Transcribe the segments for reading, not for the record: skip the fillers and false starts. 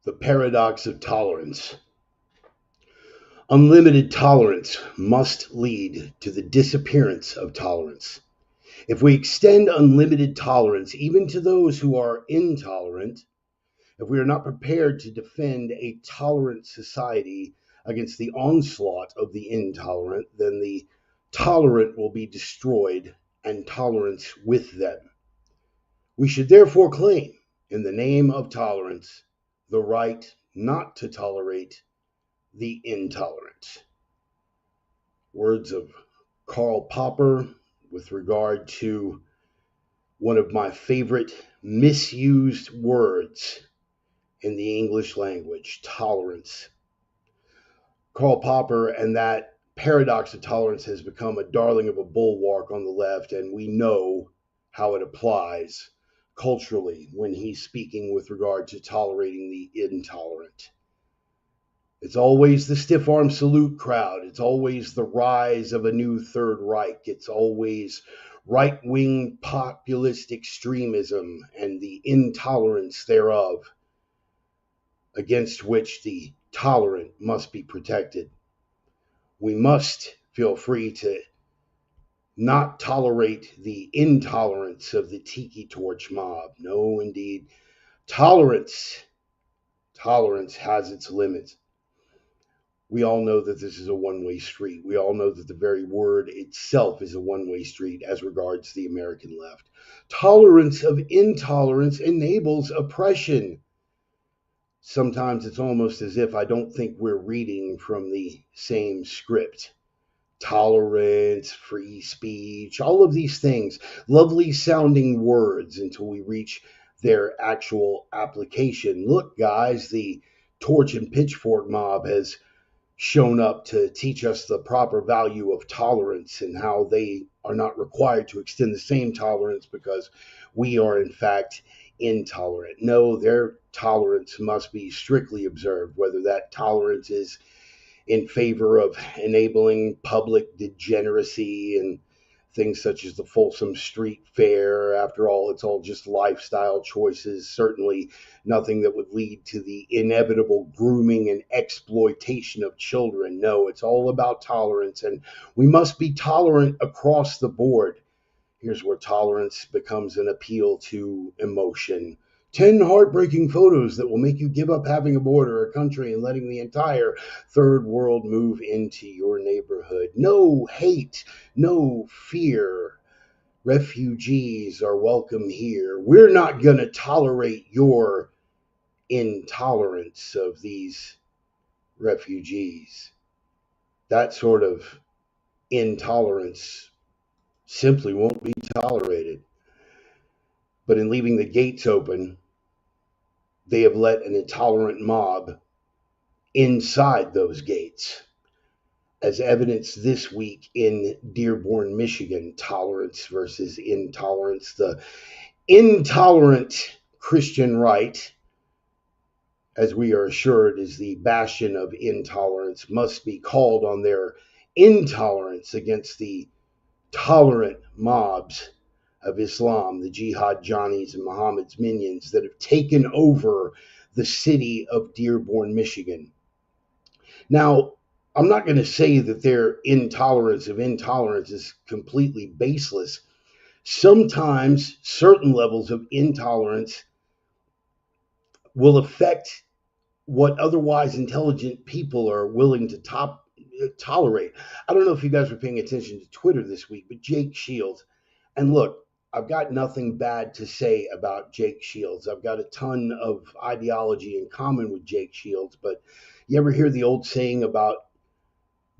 The paradox of tolerance. Unlimited tolerance must lead to the disappearance of tolerance. If we extend unlimited tolerance even to those who are intolerant, if we are not prepared to defend a tolerant society against the onslaught of the intolerant, then the tolerant will be destroyed and tolerance with them. We should therefore claim, in the name of tolerance, the right not to tolerate the intolerant. Words of Karl Popper with regard to one of my favorite misused words in the English language, tolerance. Karl Popper and that paradox of tolerance has become a darling of a bulwark on the left, and we know how it applies culturally when he's speaking with regard to tolerating the intolerant. It's always the stiff-arm salute crowd. It's always the rise of a new Third Reich. It's always right-wing populist extremism and the intolerance thereof, against which the tolerant must be protected. We must feel free to not tolerate the intolerance of the tiki torch mob. No, indeed. Tolerance has its limits. We all know that this is a one-way street. We all know that the very word itself is a one-way street as regards the American left. Tolerance of intolerance enables oppression. Sometimes it's almost as if I don't think we're reading from the same script. Tolerance, free speech, all of these things, lovely sounding words until we reach their actual application. Look, guys, the torch and pitchfork mob has shown up to teach us the proper value of tolerance and how they are not required to extend the same tolerance because we are in fact intolerant. No, their tolerance must be strictly observed, whether that tolerance is in favor of enabling public degeneracy and things such as the Folsom Street Fair. After all, it's all just lifestyle choices, certainly nothing that would lead to the inevitable grooming and exploitation of children. No, it's all about tolerance, and we must be tolerant across the board. Here's where tolerance becomes an appeal to emotion. 10 heartbreaking photos that will make you give up having a border, a country, and letting the entire third world move into your neighborhood. No hate, no fear. Refugees are welcome here. We're not going to tolerate your intolerance of these refugees. That sort of intolerance simply won't be tolerated. But in leaving the gates open, they have let an intolerant mob inside those gates, as evidenced this week in Dearborn, Michigan. Tolerance versus intolerance. The intolerant Christian right, as we are assured is the bastion of intolerance, must be called on their intolerance against the tolerant mobs of Islam, the Jihad Johnnies and Muhammad's minions that have taken over the city of Dearborn, Michigan. Now, I'm not going to say that their intolerance of intolerance is completely baseless. Sometimes certain levels of intolerance will affect what otherwise intelligent people are willing to tolerate. I don't know if you guys were paying attention to Twitter this week, but Jake Shields, and look, I've got nothing bad to say about Jake Shields. I've got a ton of ideology in common with Jake Shields, but you ever hear the old saying about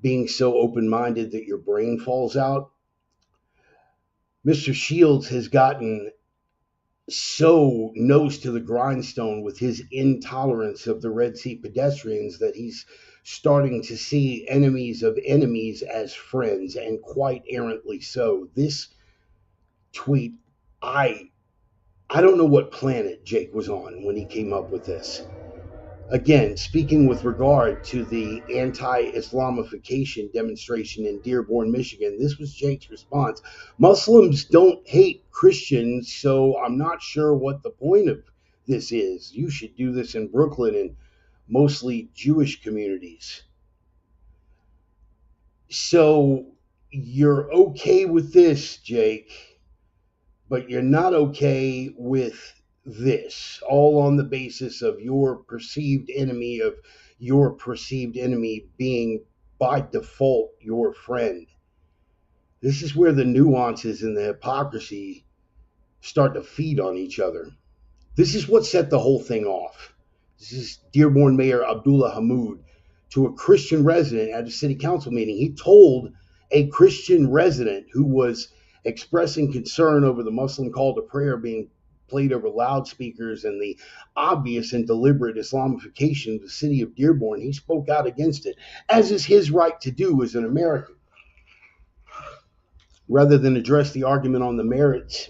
being so open-minded that your brain falls out? Mr. Shields has gotten so nose to the grindstone with his intolerance of the Red Sea pedestrians that he's starting to see enemies of enemies as friends, and quite errantly so. This tweet, I don't know what planet Jake was on when he came up with this. Again, speaking with regard to the anti-Islamification demonstration in Dearborn, Michigan, this was Jake's response. Muslims don't hate Christians, so I'm not sure what the point of this is. You should do this in Brooklyn and mostly Jewish communities. So you're okay with this, Jake, but you're not okay with this, all on the basis of your perceived enemy being by default your friend. This is where the nuances and the hypocrisy start to feed on each other. This is what set the whole thing off. This is Dearborn Mayor Abdullah Hammoud to a Christian resident at a city council meeting. He told a Christian resident who was expressing concern over the Muslim call to prayer being played over loudspeakers and the obvious and deliberate Islamification of the city of Dearborn. He spoke out against it, as is his right to do as an American. Rather than address the argument on the merits,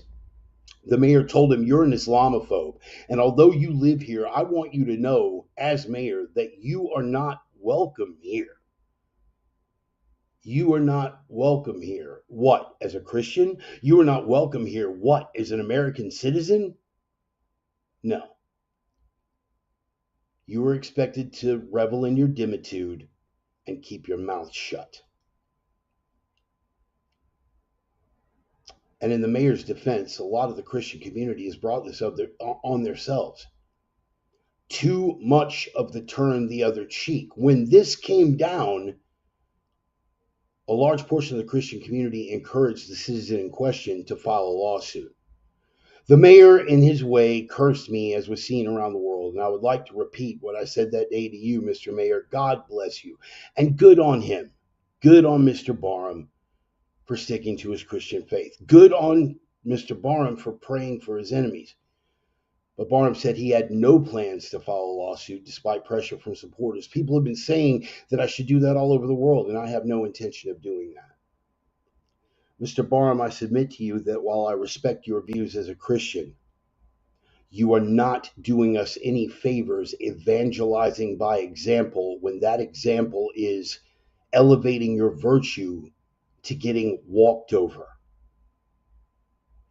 the mayor told him, "You're an Islamophobe. And although you live here, I want you to know, as mayor, that you are not welcome here. You are not welcome here. What, as a Christian? You are not welcome here. What, as an American citizen? No. You are expected to revel in your dimitude and keep your mouth shut." And in the mayor's defense, a lot of the Christian community has brought this up on themselves. Too much of the turn the other cheek. When this came down, a large portion of the Christian community encouraged the citizen in question to file a lawsuit. The mayor, in his way, cursed me, as was seen around the world, and I would like to repeat what I said that day to you, Mr. Mayor. God bless you. And good on him. Good on Mr. Barham for sticking to his Christian faith. Good on Mr. Barham for praying for his enemies. But Barham said he had no plans to file a lawsuit despite pressure from supporters. People have been saying that I should do that all over the world, and I have no intention of doing that. Mr. Barham, I submit to you that while I respect your views as a Christian, you are not doing us any favors evangelizing by example when that example is elevating your virtue to getting walked over.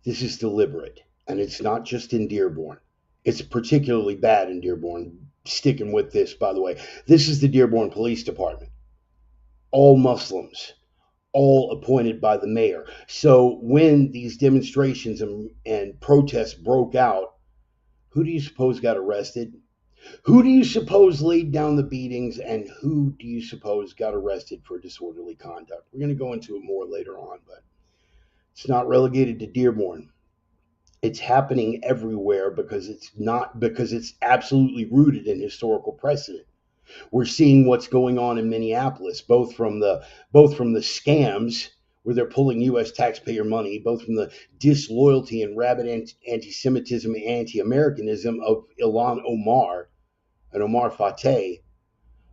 This is deliberate, and it's not just in Dearborn. It's particularly bad in Dearborn. Sticking with this, by the way. This is the Dearborn Police Department. All Muslims, all appointed by the mayor. So when these demonstrations and protests broke out, who do you suppose got arrested? Who do you suppose laid down the beatings, and who do you suppose got arrested for disorderly conduct? We're going to go into it more later on, but it's not relegated to Dearborn. It's happening everywhere because it's absolutely rooted in historical precedent. We're seeing what's going on in Minneapolis, both from the scams where they're pulling U.S. taxpayer money, both from the disloyalty and rabid anti-Semitism and anti-Americanism of Ilhan Omar and Omar Fateh,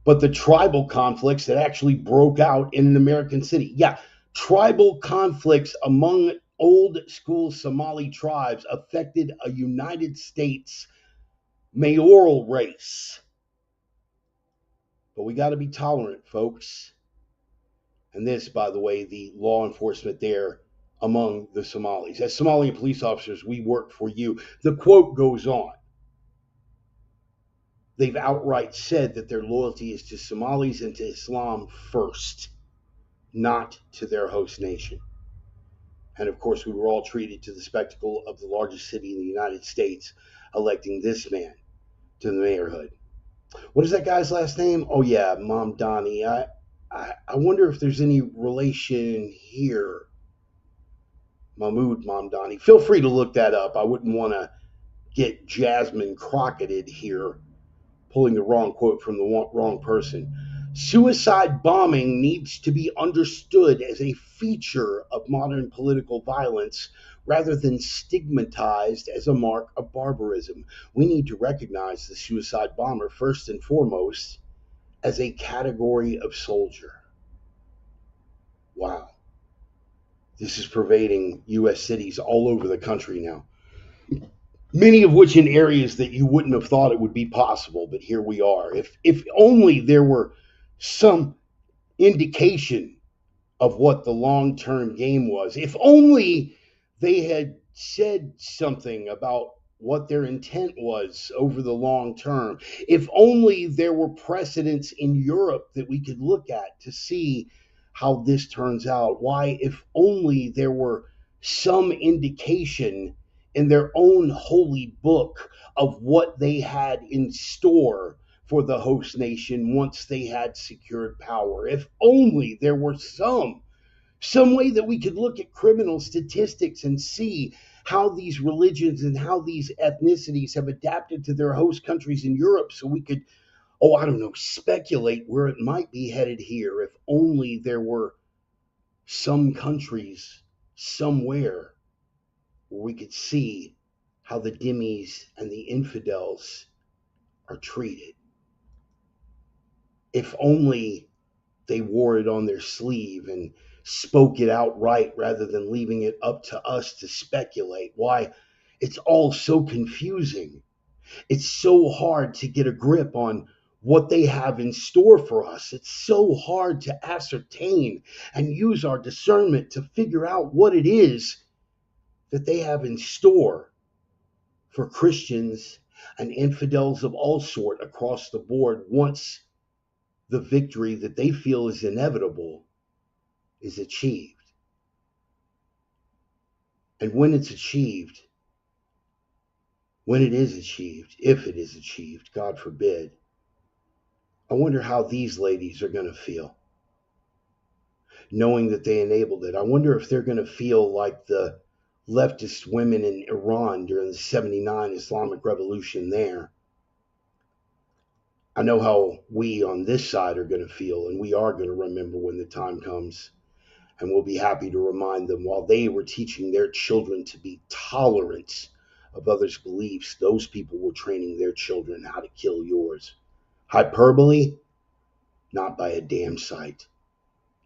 but the tribal conflicts that actually broke out in an American city. Yeah, tribal conflicts among old school Somali tribes affected a United States mayoral race. But we got to be tolerant, folks. And this, by the way, the law enforcement there among the Somalis. As Somali police officers, we work for you. The quote goes on. They've outright said that their loyalty is to Somalis and to Islam first, not to their host nation. And of course, we were all treated to the spectacle of the largest city in the United States electing this man to the mayorhood. What is that guy's last name? Oh yeah, Mamdani. I wonder if there's any relation here. Mahmoud Mamdani. Feel free to look that up. I wouldn't want to get Jasmine Crocketed here, pulling the wrong quote from the wrong person. Suicide bombing needs to be understood as a feature of modern political violence rather than stigmatized as a mark of barbarism. We need to recognize the suicide bomber first and foremost as a category of soldier. Wow. This is pervading U.S. cities all over the country now. Many of which in areas that you wouldn't have thought it would be possible, but here we are. If only there were some indication of what the long-term game was. If only they had said something about what their intent was over the long term. If only there were precedents in Europe that we could look at to see how this turns out. Why, if only there were some indication in their own holy book of what they had in store for the host nation once they had secured power. If only there were some way that we could look at criminal statistics and see how these religions and how these ethnicities have adapted to their host countries in Europe, so we could, oh, I don't know, speculate where it might be headed here. If only there were some countries somewhere where we could see how the dhimmis and the infidels are treated. If only they wore it on their sleeve and spoke it outright rather than leaving it up to us to speculate. Why, it's all so confusing. It's so hard to get a grip on what they have in store for us. It's so hard to ascertain and use our discernment to figure out what it is that they have in store for Christians and infidels of all sort across the board once the victory that they feel is inevitable is achieved. And when it's achieved, when it is achieved, if it is achieved, God forbid, I wonder how these ladies are going to feel, knowing that they enabled it. I wonder if they're going to feel like the leftist women in Iran during the 79 Islamic Revolution there. I know how we on this side are going to feel, and we are going to remember when the time comes. And we'll be happy to remind them while they were teaching their children to be tolerant of others' beliefs, those people were training their children how to kill yours. Hyperbole? Not by a damn sight.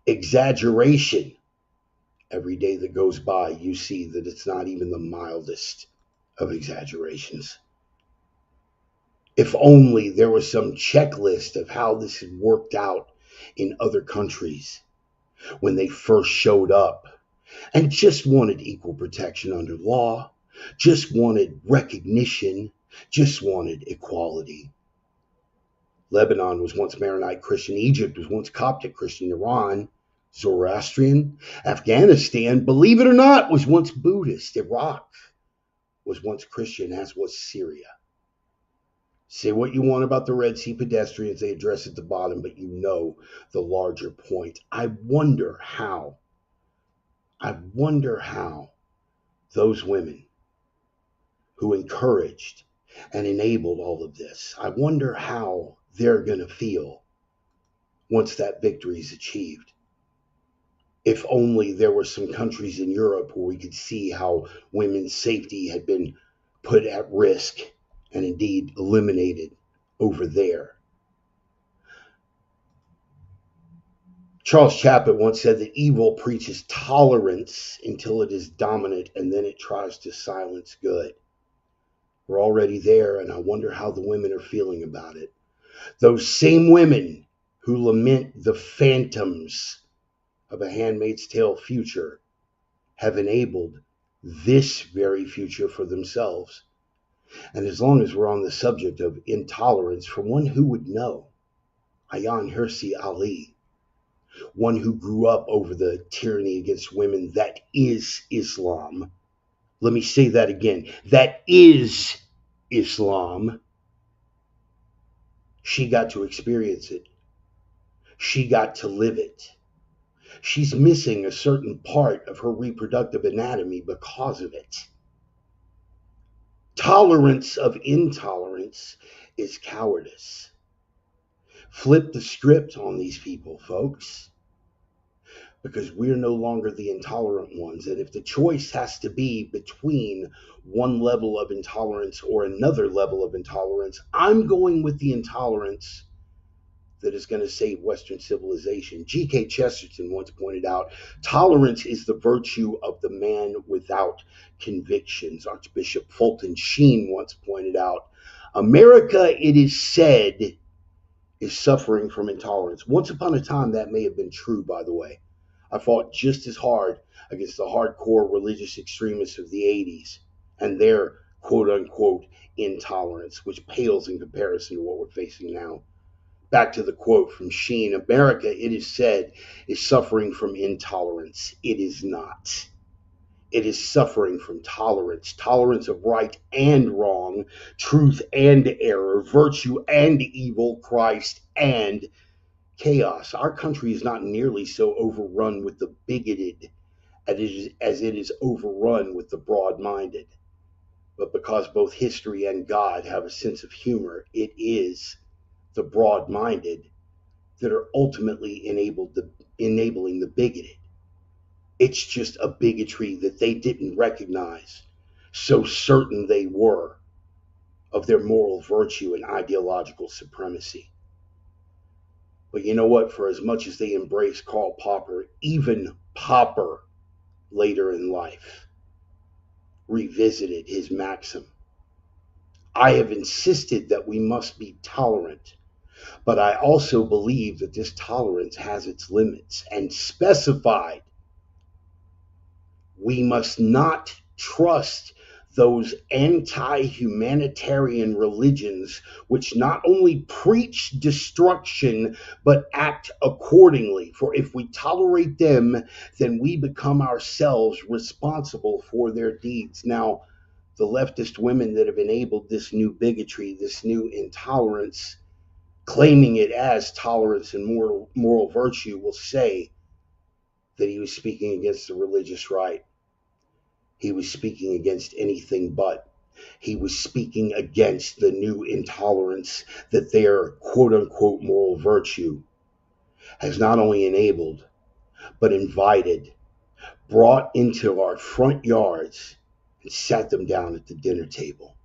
Exaggeration? Every day that goes by, you see that it's not even the mildest of exaggerations. If only there was some checklist of how this had worked out in other countries when they first showed up and just wanted equal protection under law, just wanted recognition, just wanted equality. Lebanon was once Maronite Christian, Egypt was once Coptic Christian, Iran, Zoroastrian, Afghanistan, believe it or not, was once Buddhist, Iraq was once Christian, as was Syria. Say what you want about the Red Sea pedestrians, they address at the bottom, but you know the larger point. I wonder how those women who encouraged and enabled all of this, I wonder how they're going to feel once that victory is achieved. If only there were some countries in Europe where we could see how women's safety had been put at risk and indeed eliminated over there. Charles Chaplin once said that evil preaches tolerance until it is dominant and then it tries to silence good. We're already there, and I wonder how the women are feeling about it. Those same women who lament the phantoms of a Handmaid's Tale future have enabled this very future for themselves. And as long as we're on the subject of intolerance, for one who would know, Ayaan Hirsi Ali, one who grew up over the tyranny against women that is Islam. Let me say that again. That is Islam. She got to experience it. She got to live it. She's missing a certain part of her reproductive anatomy because of it. Tolerance of intolerance is cowardice. Flip the script on these people, folks, because we're no longer the intolerant ones. And if the choice has to be between one level of intolerance or another level of intolerance, I'm going with the intolerance that is going to save Western civilization. G.K. Chesterton once pointed out, tolerance is the virtue of the man without convictions. Archbishop Fulton Sheen once pointed out, America, it is said, is suffering from intolerance. Once upon a time, that may have been true, by the way. I fought just as hard against the hardcore religious extremists of the 80s and their quote unquote intolerance, which pales in comparison to what we're facing now. Back to the quote from Sheen: America, it is said, is suffering from intolerance. It is not. It is suffering from tolerance, tolerance of right and wrong, truth and error, virtue and evil, Christ and chaos. Our country is not nearly so overrun with the bigoted as it is overrun with the broad minded. But because both history and God have a sense of humor, it is the broad minded that are ultimately enabling the bigoted. It's just a bigotry that they didn't recognize, so certain they were of their moral virtue and ideological supremacy. But you know what? For as much as they embraced Karl Popper, even Popper later in life revisited his maxim: I have insisted that we must be tolerant, but I also believe that this tolerance has its limits, and specified we must not trust those anti-humanitarian religions which not only preach destruction but act accordingly. For if we tolerate them, then we become ourselves responsible for their deeds. Now, the leftist women that have enabled this new bigotry, this new intolerance, claiming it as tolerance and moral virtue, will say that he was speaking against the religious right. He was speaking against anything but. He was speaking against the new intolerance that their quote unquote moral virtue has not only enabled, but invited, brought into our front yards, and sat them down at the dinner table.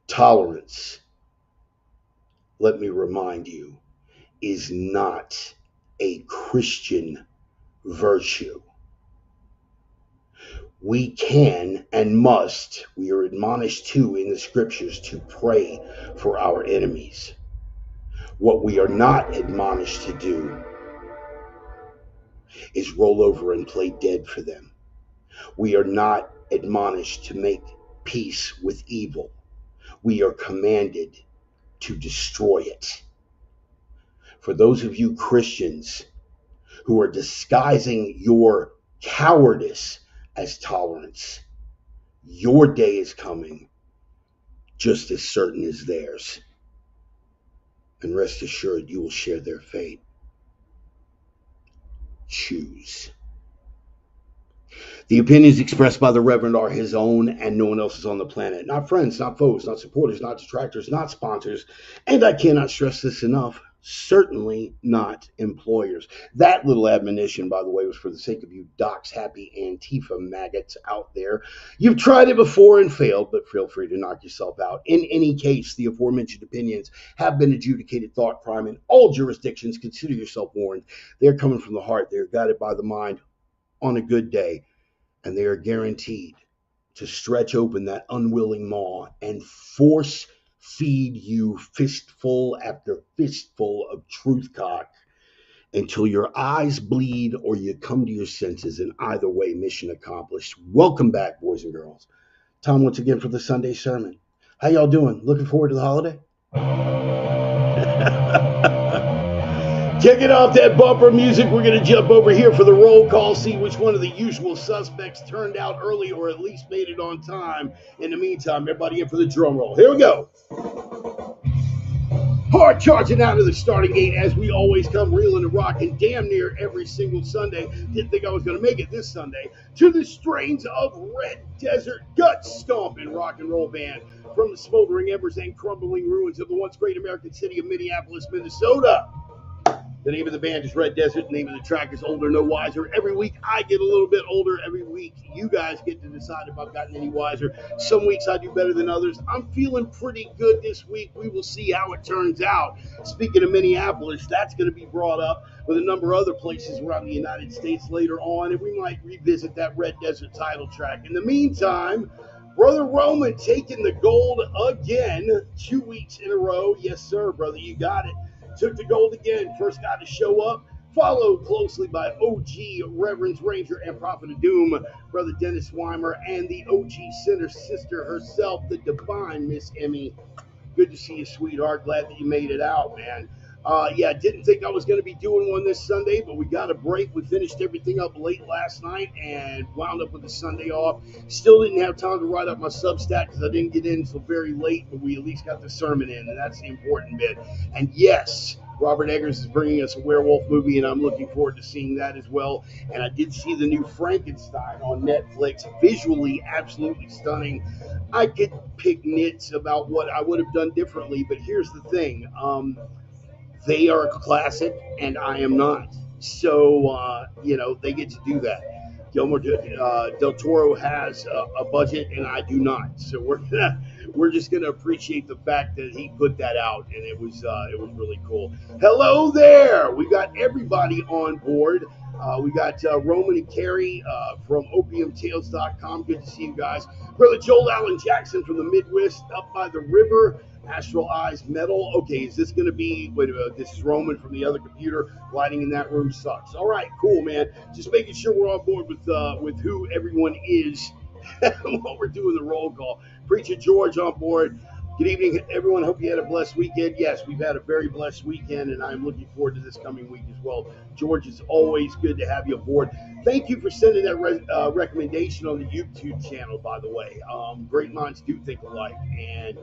Tolerance, let me remind you, is not a Christian virtue. We can and must, we are admonished to in the scriptures, to pray for our enemies. What we are not admonished to do is roll over and play dead for them. We are not admonished to make peace with evil. We are commanded to destroy it. For those of you Christians who are disguising your cowardice as tolerance, your day is coming just as certain as theirs. And rest assured, you will share their fate. Choose. The opinions expressed by the Reverend are his own and no one else's on the planet. Not friends, not foes, not supporters, not detractors, not sponsors. And I cannot stress this enough, certainly not employers. That little admonition, by the way, was for the sake of you docs happy Antifa maggots out there. You've tried it before and failed, but feel free to knock yourself out. In any case, the aforementioned opinions have been adjudicated thought crime in all jurisdictions. Consider yourself warned. They're coming from the heart. They're guided by the mind on a good day. And they are guaranteed to stretch open that unwilling maw and force feed you fistful after fistful of truth cock until your eyes bleed or you come to your senses. And either way, mission accomplished. Welcome back, boys and girls. Time once again for the Sunday sermon. How y'all doing? Looking forward to the holiday? Kicking off that bumper music, we're going to jump over here for the roll call, see which one of the usual suspects turned out early or at least made it on time. In the meantime, everybody in for the drum roll. Here we go. Hard charging out of the starting gate as we always come, reeling and rocking damn near every single Sunday. Didn't think I was going to make it this Sunday. To the strains of Red Desert gut stomping rock and roll band. From the smoldering embers and crumbling ruins of the once great American city of Minneapolis, Minnesota. The name of the band is Red Desert. The name of the track is Older No Wiser. Every week I get a little bit older. Every week you guys get to decide if I've gotten any wiser. Some weeks I do better than others. I'm feeling pretty good this week. We will see how it turns out. Speaking of Minneapolis, that's going to be brought up with a number of other places around the United States later on, and we might revisit that Red Desert title track. In the meantime, Brother Roman taking the gold again, 2 weeks in a row. Yes, sir, brother, you got it. Took the gold again. First guy to show up. followed closely by OG Reverend Ranger and Prophet of Doom, Brother Dennis Weimer, and the OG Sinner sister herself, the divine Miss Emmy. Good to see you, sweetheart. Glad that you made it out, man. Yeah, didn't think I was going to be doing one this Sunday, but we got a break. We finished everything up late last night and wound up with the Sunday off. Still didn't have time to write up my Substack because I didn't get in until very late, but we at least got the sermon in, and that's the important bit. And yes, Robert Eggers is bringing us a werewolf movie, and I'm looking forward to seeing that as well. And I did see the new Frankenstein on Netflix. Visually, absolutely stunning. I could pick nits about what I would have done differently, but here's the thing. They are a classic, and I am not. So, they get to do that. Del Toro has a budget, and I do not. So we're just gonna appreciate the fact that he put that out, and it was really cool. Hello there. We got everybody on board. We got Roman and Carrie from OpiumTales.com. Good to see you guys. Brother Joel Allen Jackson from the Midwest, up by the river. Astral Eyes Metal. Okay, is this going to be? Wait a minute. This is Roman from the other computer. Lighting in that room sucks. All right, cool, man. Just making sure we're on board with who everyone is while we're doing the roll call. Preacher George on board. Good evening, everyone. Hope you had a blessed weekend. Yes, we've had a very blessed weekend, and I'm looking forward to this coming week as well. George, it's always good to have you aboard. Thank you for sending that recommendation on the YouTube channel, by the way. Great minds do think alike, and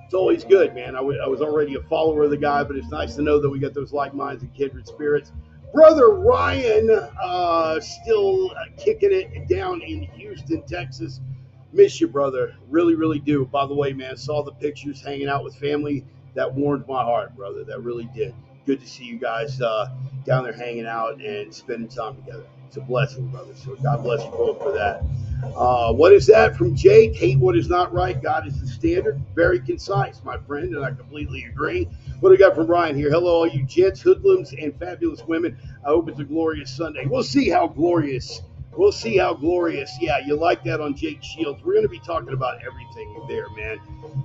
it's always good, man. I was already a follower of the guy, but it's nice to know that we got those like minds and kindred spirits. Brother Ryan, still kicking it down in Houston, Texas. Miss you, brother. Really, really do. By the way, man, saw the pictures hanging out with family. That warmed my heart, brother. That really did. Good to see you guys down there hanging out and spending time together. It's a blessing, brother. So God bless you both for that. What is that from Jake? Hate what is not right. God is the standard. Very concise, my friend, and I completely agree. What do we got from Ryan here? Hello, all you gents, hoodlums, and fabulous women. I hope it's a glorious Sunday. We'll see how glorious. We'll see how glorious. Yeah, you like that on Jake Shields. We're going to be talking about everything there, man.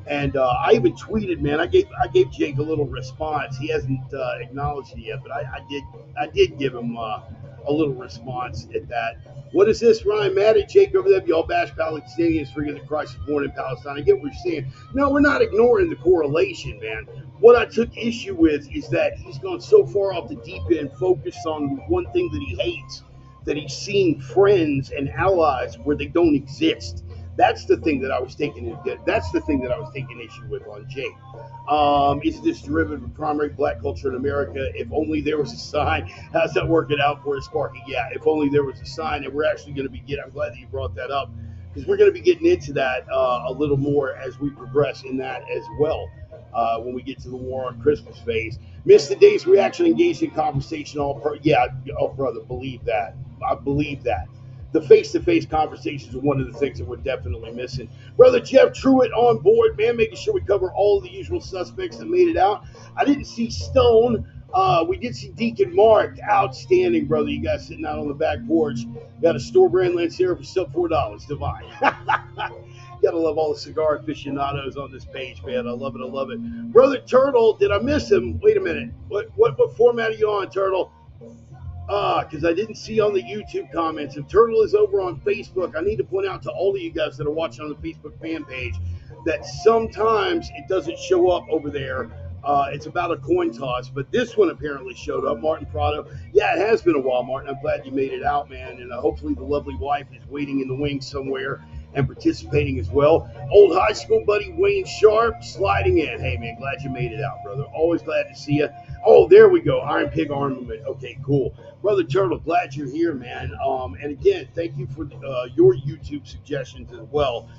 And I even tweeted, man. I gave Jake a little response. He hasn't acknowledged it yet, but I did give him a little response at that. What is this, Ryan? Mad at Jake over there? Y'all bash Palestinians forget that Christ was born in Palestine. I get what you're saying. No, we're not ignoring the correlation, man. What I took issue with is that he's gone so far off the deep end, focused on one thing that he hates, that he's seeing friends and allies where they don't exist. That's the thing that I was taking. That's the thing that I was taking issue with on Jake. Is this derivative of primary black culture in America? If only there was a sign. How's that working out for us, Sparky? Yeah, if only there was a sign. And we're actually going to be getting. I'm glad that you brought that up because we're going to be getting into that a little more as we progress in that as well. When we get to the war on Christmas phase, miss the days we actually engaged in conversation. Brother, believe that. I believe that. The face-to-face conversations are one of the things that we're definitely missing. Brother Jeff Truitt on board, man, making sure we cover all the usual suspects that made it out. I didn't see Stone. We did see Deacon Mark. Outstanding, brother. You guys sitting out on the back porch. Got a store brand Lancero for sub $4. Divine. Gotta love all the cigar aficionados on this page, man. I love it. I love it. Brother Turtle, did I miss him? Wait a minute. What format are you on, Turtle? Because I didn't see on the YouTube comments. If Turtle is over on Facebook, I need to point out to all of you guys that are watching on the Facebook fan page that sometimes it doesn't show up over there. It's about a coin toss, but this one apparently showed up. Martin Prado. Yeah, it has been a while, Martin. I'm glad you made it out, man. And hopefully the lovely wife is waiting in the wings somewhere and participating as well. Old high school buddy Wayne Sharp sliding in. Hey, man, glad you made it out, brother. Always glad to see you. Oh, there we go. Iron Pig Armament. Okay, cool. Brother Turtle, glad you're here, man. And again, thank you for your YouTube suggestions as well.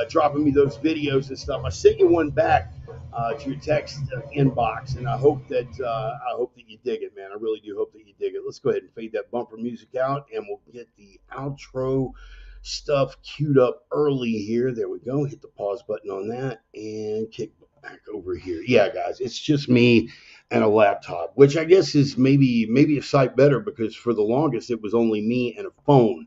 Dropping me those videos and stuff. I sent you one back to your text inbox, and I hope that you dig it, man. I really do hope that you dig it. Let's go ahead and fade that bumper music out, and we'll get the outro stuff queued up early here. There we go. Hit the pause button on that and kick back over here. Yeah, guys, it's just me and a laptop, which I guess is maybe a sight better because for the longest it was only me and a phone.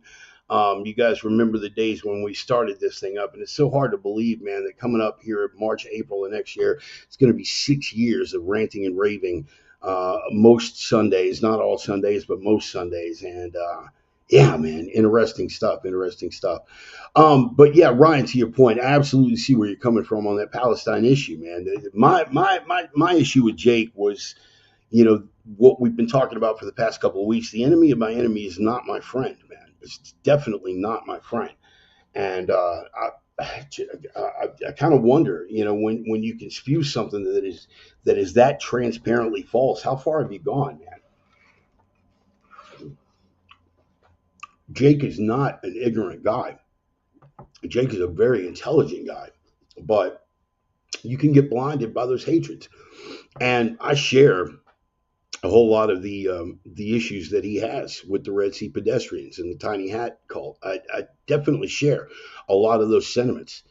You guys remember the days when we started this thing up, and it's so hard to believe, man, that coming up here March, April of next year, it's going to be 6 years of ranting and raving most Sundays, not all Sundays, but most Sundays. And yeah, man, interesting stuff. Interesting stuff. But yeah, Ryan, to your point, I absolutely see where you're coming from on that Palestine issue, man. My issue with Jake was, you know, what we've been talking about for the past couple of weeks. The enemy of my enemy is not my friend, man. It's definitely not my friend. And I kind of wonder, you know, when you can spew something that is that transparently false, how far have you gone, man? Jake is not an ignorant guy. Jake is a very intelligent guy, but you can get blinded by those hatreds. And I share a whole lot of the issues that he has with the Red Sea pedestrians and the tiny hat cult. I definitely share a lot of those sentiments.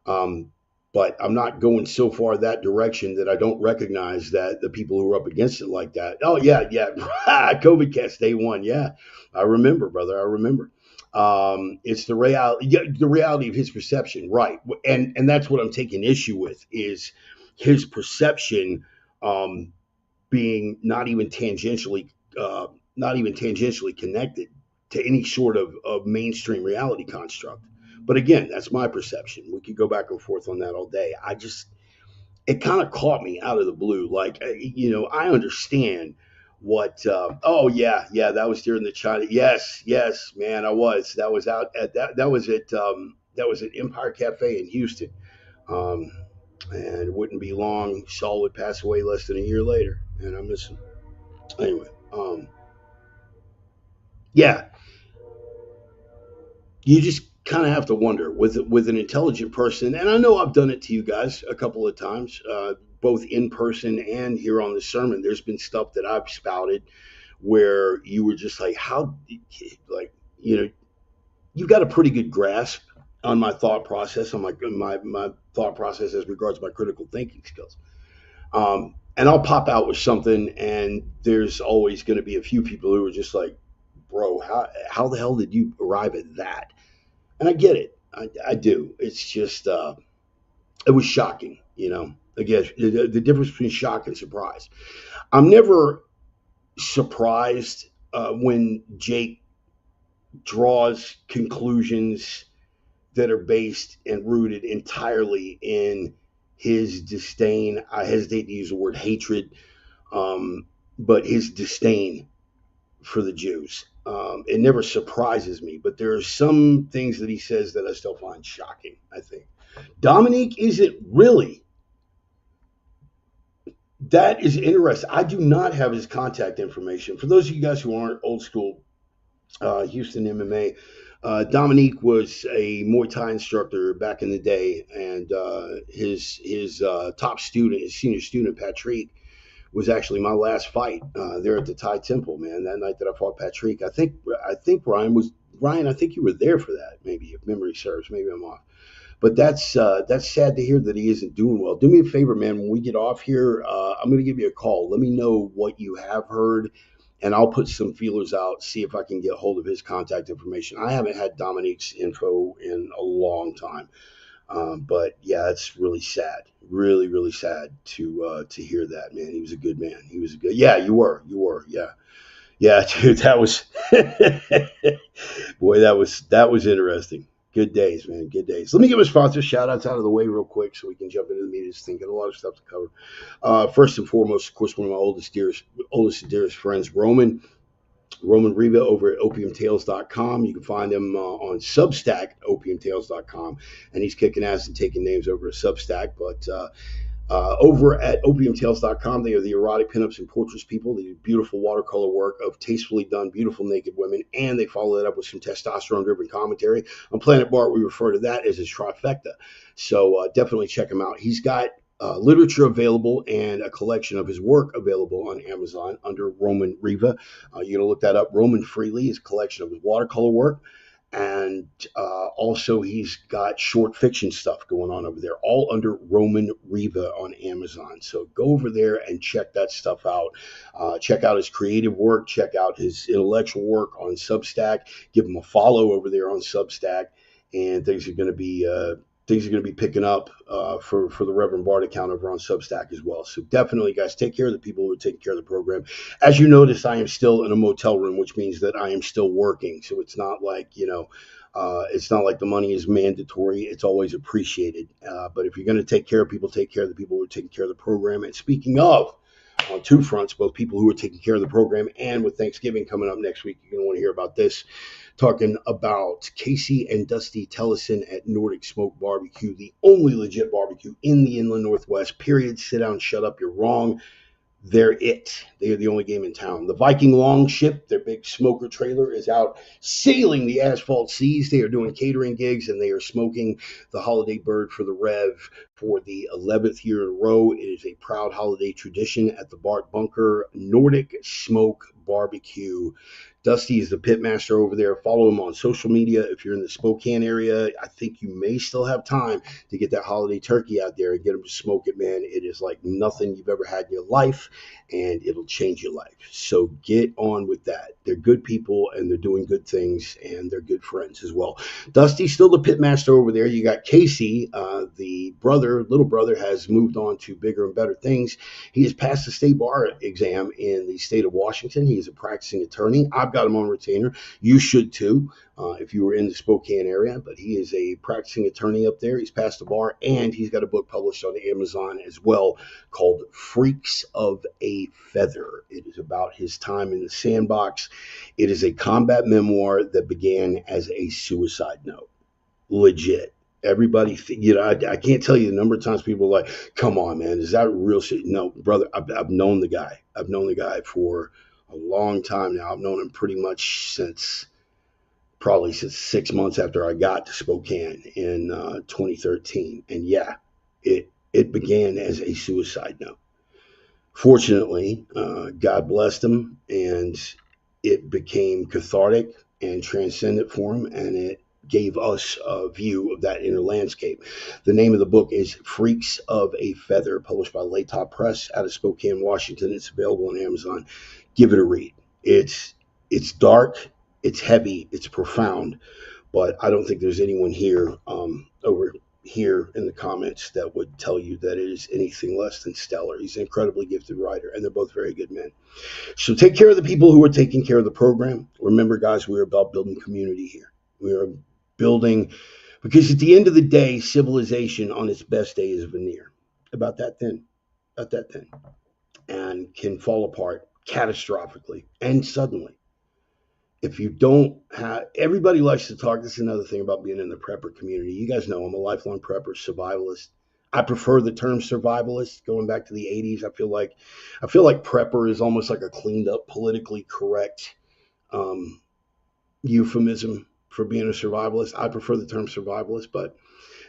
Um, but I'm not going so far that direction that I don't recognize that the people who are up against it like that. Oh yeah, yeah, COVID cast day one. Yeah, I remember, brother. I remember. It's the reality, yeah, the reality of his perception, right? And that's what I'm taking issue with is his perception. Um, Being not even tangentially connected to any sort of mainstream reality construct. But again, that's my perception. We could go back and forth on that all day. It kind of caught me out of the blue. Like, you know, I understand what, oh yeah, yeah, that was during the China. Yes, yes, man, I was. That was out at that was at Empire Cafe in Houston. Um, and it wouldn't be long. Saul would pass away less than a year later, and I miss him. Anyway, yeah, you just kind of have to wonder with an intelligent person, and I know I've done it to you guys a couple of times, both in person and here on the sermon. There's been stuff that I've spouted where you were just like, how, like, you know, you've got a pretty good grasp on my thought process, on my thought process as regards my critical thinking skills. And I'll pop out with something, and there's always going to be a few people who are just like, bro, how the hell did you arrive at that? And I get it. I do. It's just, it was shocking, you know. Again, the difference between shock and surprise. I'm never surprised when Jake draws conclusions that are based and rooted entirely in his disdain. I hesitate to use the word hatred, but his disdain for the Jews. It never surprises me, but there are some things that he says that I still find shocking, I think. Dominique isn't really. That is interesting. I do not have his contact information. For those of you guys who aren't old school Houston MMA, Dominique was a Muay Thai instructor back in the day, and his top student, his senior student, Patrick, was actually my last fight there at the Thai Temple, man. That night that I fought Patrick, I think Ryan. I think you were there for that, maybe if memory serves. Maybe I'm off. But that's sad to hear that he isn't doing well. Do me a favor, man. When we get off here, I'm going to give you a call. Let me know what you have heard, and I'll put some feelers out, see if I can get hold of his contact information. I haven't had Dominique's info in a long time. But yeah, it's really sad, really, really sad to hear that, man. He was a good man. He was a good. Yeah, yeah, yeah, dude. That was boy, that was interesting. Good days, man. Good days. Let me give a sponsor shout outs out of the way real quick so we can jump into the meat of this thing. Got a lot of stuff to cover. First and foremost, of course, one of my oldest and dearest friends, Roman Reba over at opiumtales.com. You can find him on Substack, opiumtales.com. And he's kicking ass and taking names over at Substack. But over at opiumtales.com, they are the erotic pinups and portraits people. They do beautiful watercolor work of tastefully done, beautiful naked women. And they follow that up with some testosterone-driven commentary. On Planet Bart, we refer to that as his trifecta. So definitely check him out. He's got literature available and a collection of his work available on Amazon under Roman Riva. You're going to look that up. Roman Freely, his collection of his watercolor work. And also he's got short fiction stuff going on over there, all under Roman Riva on Amazon. So go over there and check that stuff out. Check out his creative work. Check out his intellectual work on Substack. Give him a follow over there on Substack. And things are going to be things are going to be picking up for the Reverend Bart account over on Substack as well. So definitely, guys, take care of the people who are taking care of the program. As you notice, I am still in a motel room, which means that I am still working. So it's not like, it's not like the money is mandatory. It's always appreciated. But if you're going to take care of people, take care of the people who are taking care of the program. And speaking of, on two fronts, both people who are taking care of the program and with Thanksgiving coming up next week, you're going to want to hear about this. Talking about Casey and Dusty Tellison at Nordic Smoke Barbecue, the only legit barbecue in the Inland Northwest, period. Sit down, shut up, you're wrong. They're it. They are the only game in town. The Viking Longship, their big smoker trailer, is out sailing the asphalt seas. They are doing catering gigs, and they are smoking the holiday bird for the Rev for the 11th year in a row. It is a proud holiday tradition at the Bart Bunker Nordic Smoke Barbecue. Dusty is the pitmaster over there. Follow him on social media. If you're in the Spokane area, I think you may still have time to get that holiday turkey out there and get them to smoke it, man. It is like nothing you've ever had in your life, and it'll change your life. So get on with that. They're good people, and they're doing good things, and they're good friends as well. Dusty's still the pitmaster over there. You got Casey, the little brother, has moved on to bigger and better things. He has passed the state bar exam in the state of Washington. He is a practicing attorney. I've got him on retainer. You should too, if you were in the Spokane area. But he is a practicing attorney up there. He's passed the bar, and he's got a book published on Amazon as well called Freaks of a Feather. It is about his time in the sandbox. It is a combat memoir that began as a suicide note. Legit. Everybody, I can't tell you the number of times people are like, come on, man, is that real shit? No, brother, I've known the guy. I've known the guy for a long time now. I've known him pretty much probably since 6 months after I got to Spokane in 2013. And yeah, it began as a suicide note. Fortunately, God blessed him, and it became cathartic and transcendent for him, and it gave us a view of that inner landscape. The name of the book is Freaks of a Feather, published by Latop Press out of Spokane, Washington. It's available on Amazon. Give it a read. It's dark, it's heavy, it's profound, but I don't think there's anyone here over here in the comments that would tell you that it is anything less than stellar. He's an incredibly gifted writer, and they're both very good men. So take care of the people who are taking care of the program. Remember, guys, we're about building community here. We are building, because at the end of the day, civilization on its best day is veneer. About that thin, and can fall apart catastrophically and suddenly. If you don't have, everybody likes to talk. This is another thing about being in the prepper community. You guys know I'm a lifelong prepper, survivalist. I prefer the term survivalist. Going back to the 80s, I feel like prepper is almost like a cleaned up, politically correct euphemism for being a survivalist. I prefer the term survivalist, but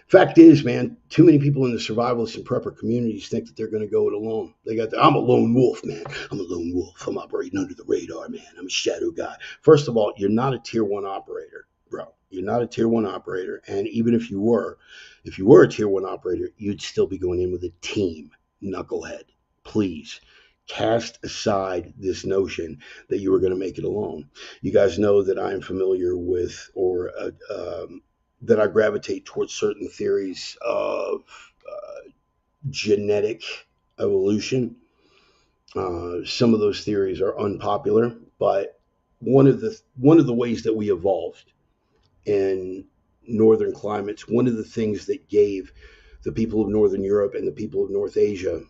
fact is, man, too many people in the survivalist and prepper communities think that they're going to go it alone. I'm a lone wolf, man. I'm a lone wolf. I'm operating under the radar, man. I'm a shadow guy. First of all, you're not a tier 1 operator, bro. You're not a tier 1 operator. And even if you were a tier 1 operator, you'd still be going in with a team, knucklehead. Please cast aside this notion that you were going to make it alone. You guys know that I am familiar with, or that I gravitate towards certain theories of genetic evolution. Some of those theories are unpopular, but one of the ways that we evolved in northern climates, one of the things that gave the people of Northern Europe and the people of North Asia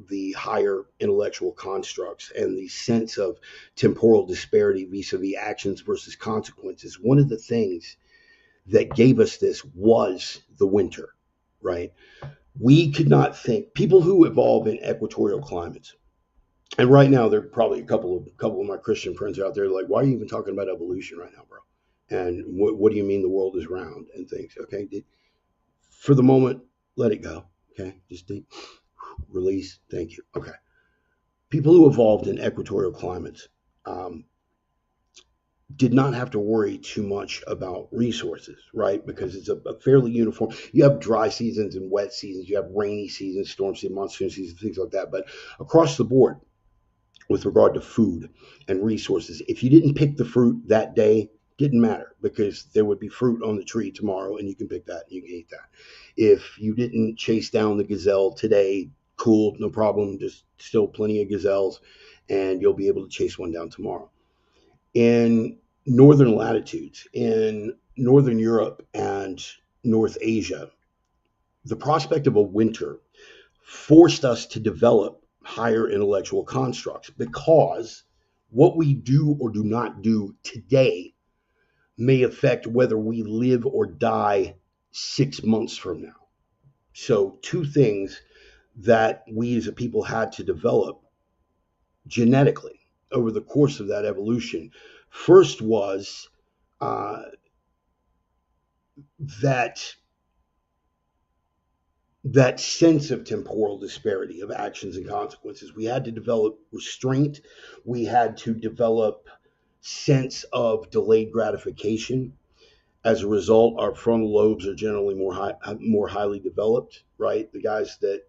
the higher intellectual constructs and the sense of temporal disparity vis-a-vis actions versus consequences, one of the things that gave us this was the winter, right? We could not think, people who evolve in equatorial climates, and right now there are probably a couple of my Christian friends out there like, why are you even talking about evolution right now, bro? And what do you mean the world is round and things? Okay, for the moment, let it go. Okay, just release. Thank you. Okay, people who evolved in equatorial climates did not have to worry too much about resources, right? Because it's a fairly uniform. You have dry seasons and wet seasons. You have rainy seasons, storm season, monsoon seasons, things like that. But across the board, with regard to food and resources, if you didn't pick the fruit that day, didn't matter because there would be fruit on the tree tomorrow and you can pick that and you can eat that. If you didn't chase down the gazelle today, cool, no problem. There's still plenty of gazelles and you'll be able to chase one down tomorrow. In northern latitudes, in Northern Europe and North Asia, the prospect of a winter forced us to develop higher intellectual constructs because what we do or do not do today may affect whether we live or die 6 months from now. So, two things that we as a people had to develop genetically over the course of that evolution. First was uh, that that sense of temporal disparity of actions and consequences. We had to develop restraint. We had to develop sense of delayed gratification. As a result, our frontal lobes are generally more highly developed. Right, the guys that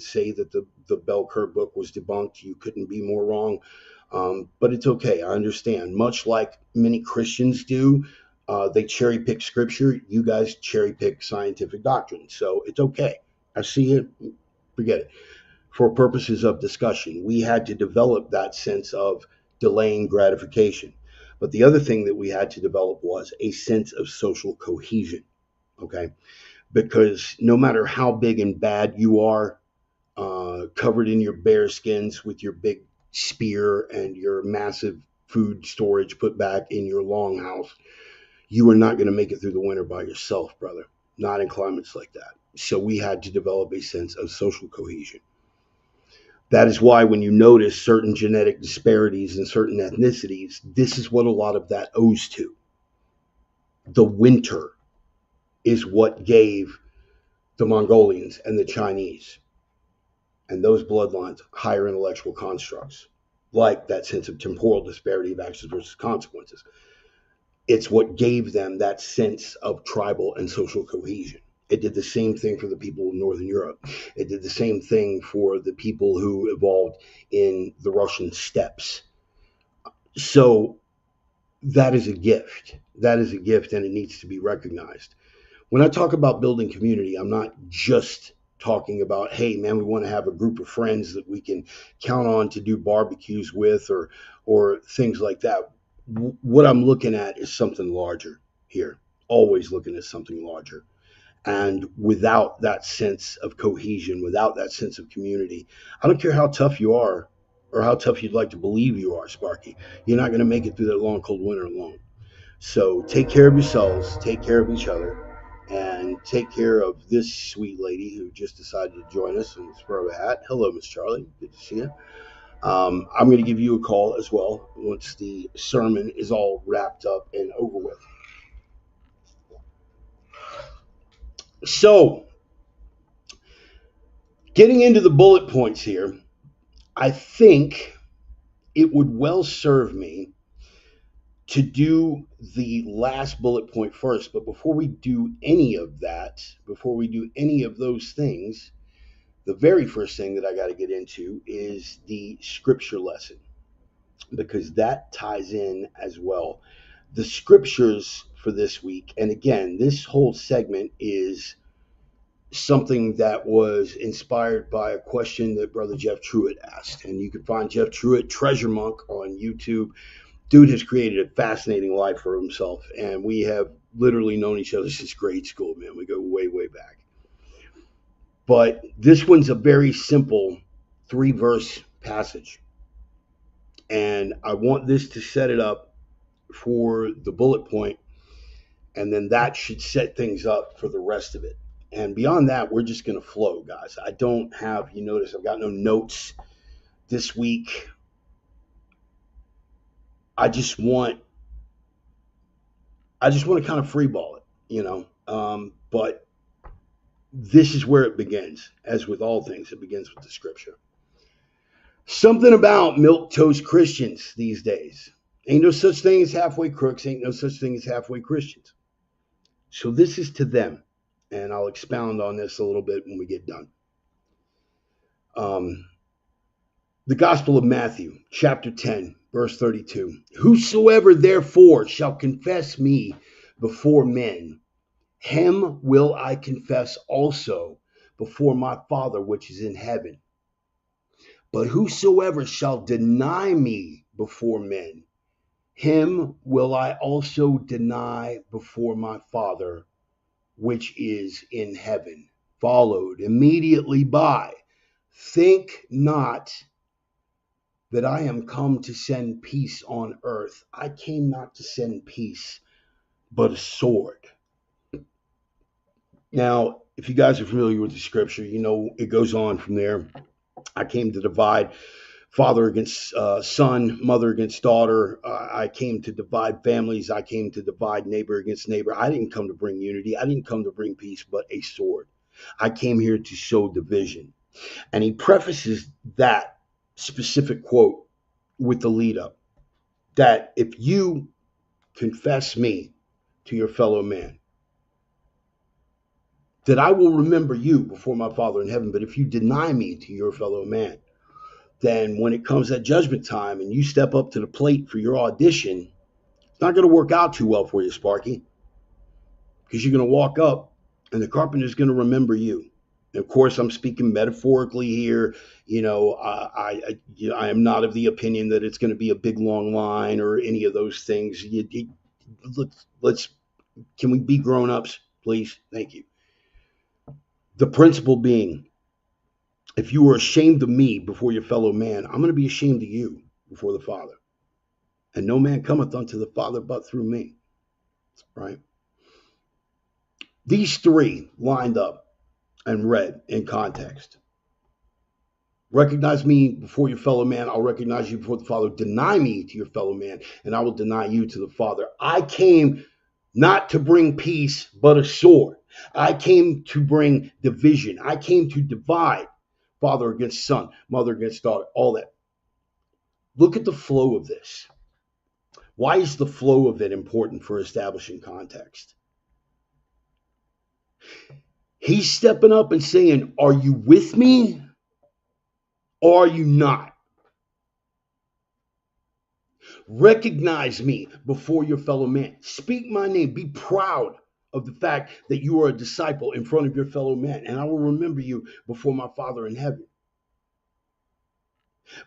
say that the bell curve book was debunked, you couldn't be more wrong. But it's okay. I understand. Much like many Christians do, they cherry pick scripture. You guys cherry pick scientific doctrine. So it's okay. I see it. Forget it. For purposes of discussion, we had to develop that sense of delaying gratification. But the other thing that we had to develop was a sense of social cohesion. Okay. Because no matter how big and bad you are, covered in your bear skins with your big spear and your massive food storage put back in your longhouse, you are not going to make it through the winter by yourself, brother. Not in climates like that. So we had to develop a sense of social cohesion. That is why when you notice certain genetic disparities in certain ethnicities, this is what a lot of that owes to. The winter is what gave the Mongolians and the Chinese and those bloodlines higher intellectual constructs, like that sense of temporal disparity of actions versus consequences. It's what gave them that sense of tribal and social cohesion. It did the same thing for the people of Northern Europe. It did the same thing for the people who evolved in the Russian steppes. So that is a gift. That is a gift, and it needs to be recognized. When I talk about building community, I'm not just talking about, hey, man, we want to have a group of friends that we can count on to do barbecues with or things like that. What I'm looking at is something larger here, always looking at something larger. And without that sense of cohesion, without that sense of community, I don't care how tough you are or how tough you'd like to believe you are, Sparky, you're not going to make it through that long, cold winter alone. So take care of yourselves, take care of each other, and take care of this sweet lady who just decided to join us in the spur of a hat. Hello, Miss Charlie. Good to see you. I'm going to give you a call as well once the sermon is all wrapped up and over with. So, getting into the bullet points here, I think it would well serve me to do the last bullet point first. But before we do any of that, before we do any of those things, the very first thing that I got to get into is the scripture lesson, because that ties in as well. The scriptures for this week, and again, this whole segment is something that was inspired by a question that Brother Jeff Truitt asked. And you can find Jeff Truitt, Treasure Monk, on YouTube. Dude has created a fascinating life for himself, and we have literally known each other since grade school, man. We go way, way back. But this one's a very simple 3-verse passage. And I want this to set it up for the bullet point, and then that should set things up for the rest of it. And beyond that, we're just going to flow, guys. I don't have, you notice, I've got no notes this week. I just want to kind of freeball it, but this is where it begins. As with all things, it begins with the scripture. Something about milquetoast Christians these days. Ain't no such thing as halfway crooks. Ain't no such thing as halfway Christians. So this is to them. And I'll expound on this a little bit when we get done. The Gospel of Matthew, chapter 10, Verse 32. Whosoever therefore shall confess me before men, him will I confess also before my Father which is in heaven. But whosoever shall deny me before men, him will I also deny before my Father which is in heaven. Followed immediately by, think not that I am come to send peace on earth. I came not to send peace, but a sword. Now, if you guys are familiar with the scripture, you know it goes on from there. I came to divide father against son, mother against daughter. I came to divide families. I came to divide neighbor against neighbor. I didn't come to bring unity. I didn't come to bring peace, but a sword. I came here to sow division. And he prefaces that specific quote with the lead up that if you confess me to your fellow man, that I will remember you before my Father in heaven. But if you deny me to your fellow man, then when it comes at judgment time and you step up to the plate for your audition, it's not going to work out too well for you, Sparky, because you're going to walk up and the carpenter's going to remember you. And of course, I'm speaking metaphorically here. I am not of the opinion that it's going to be a big long line or any of those things. Let's can we be grown-ups, please? Thank you. The principle being, if you are ashamed of me before your fellow man, I'm going to be ashamed of you before the Father. And no man cometh unto the Father but through me. Right? These three lined up and read in context. Recognize me before your fellow man. I'll recognize you before the Father. Deny me to your fellow man, and I will deny you to the Father. I came not to bring peace, but a sword. I came to bring division. I came to divide father against son, mother against daughter, all that. Look at the flow of this. Why is the flow of it important for establishing context? He's stepping up and saying, are you with me or are you not? Recognize me before your fellow man. Speak my name. Be proud of the fact that you are a disciple in front of your fellow man, and I will remember you before my Father in heaven.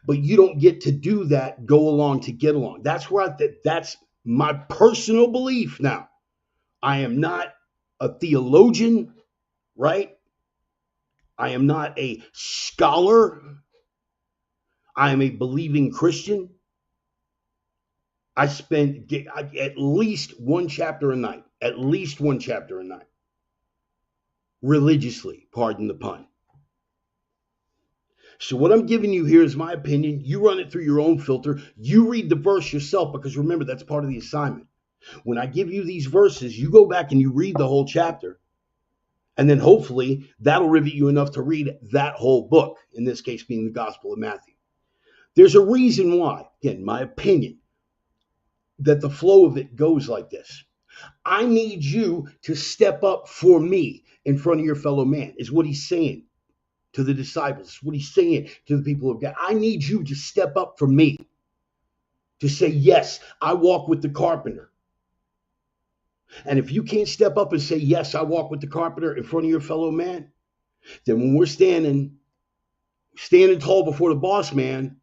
But you don't get to do that, go along to get along. That's where that's my personal belief now. I am not a theologian, right? I am not a scholar. I am a believing Christian. I spend at least one chapter a night, religiously, pardon the pun. So what I'm giving you here is my opinion. You run it through your own filter. You read the verse yourself, because remember, that's part of the assignment. When I give you these verses, you go back and you read the whole chapter. And then hopefully that'll rivet you enough to read that whole book, in this case being the Gospel of Matthew. There's a reason why, again, my opinion, that the flow of it goes like this. I need you to step up for me in front of your fellow man, is what he's saying to the disciples, what he's saying to the people of God. I need you to step up for me, to say, yes, I walk with the carpenter. And if you can't step up and say, yes, I walk with the carpenter in front of your fellow man, then when we're standing tall before the boss man,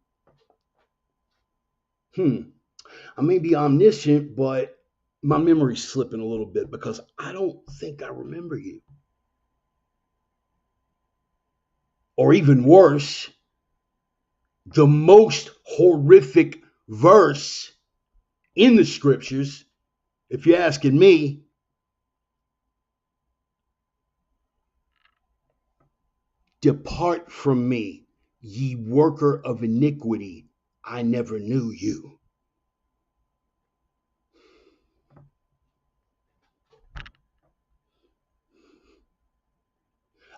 I may be omniscient, but my memory's slipping a little bit because I don't think I remember you. Or even worse, the most horrific verse in the scriptures, if you're asking me, depart from me, ye worker of iniquity, I never knew you.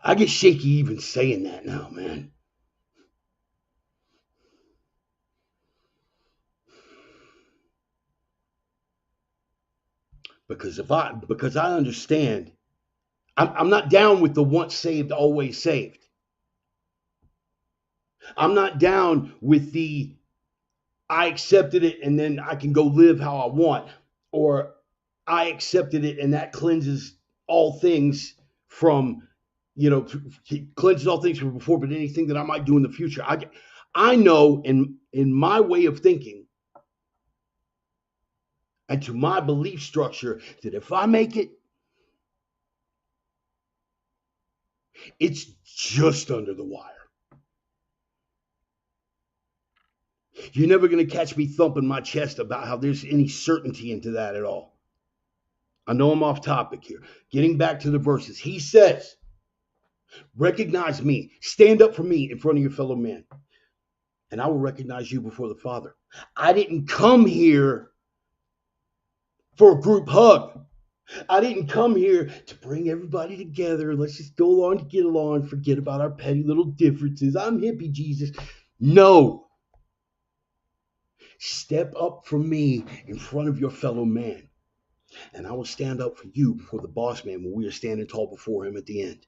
I get shaky even saying that now, man. Because I understand, I'm not down with the once saved, always saved. I'm not down with the I accepted it and then I can go live how I want. Or I accepted it and that cleanses all things from, cleanses all things from before, but anything that I might do in the future. I know in my way of thinking and to my belief structure that if I make it, it's just under the wire. You're never going to catch me thumping my chest about how there's any certainty into that at all. I know I'm off topic here. Getting back to the verses, he says, recognize me, stand up for me in front of your fellow men, and I will recognize you before the Father. I didn't come here for a group hug. I didn't come here to bring everybody together. Let's just go along to get along, forget about our petty little differences. I'm hippie Jesus. No. Step up for me in front of your fellow man, and I will stand up for you before the boss man when we are standing tall before him at the end.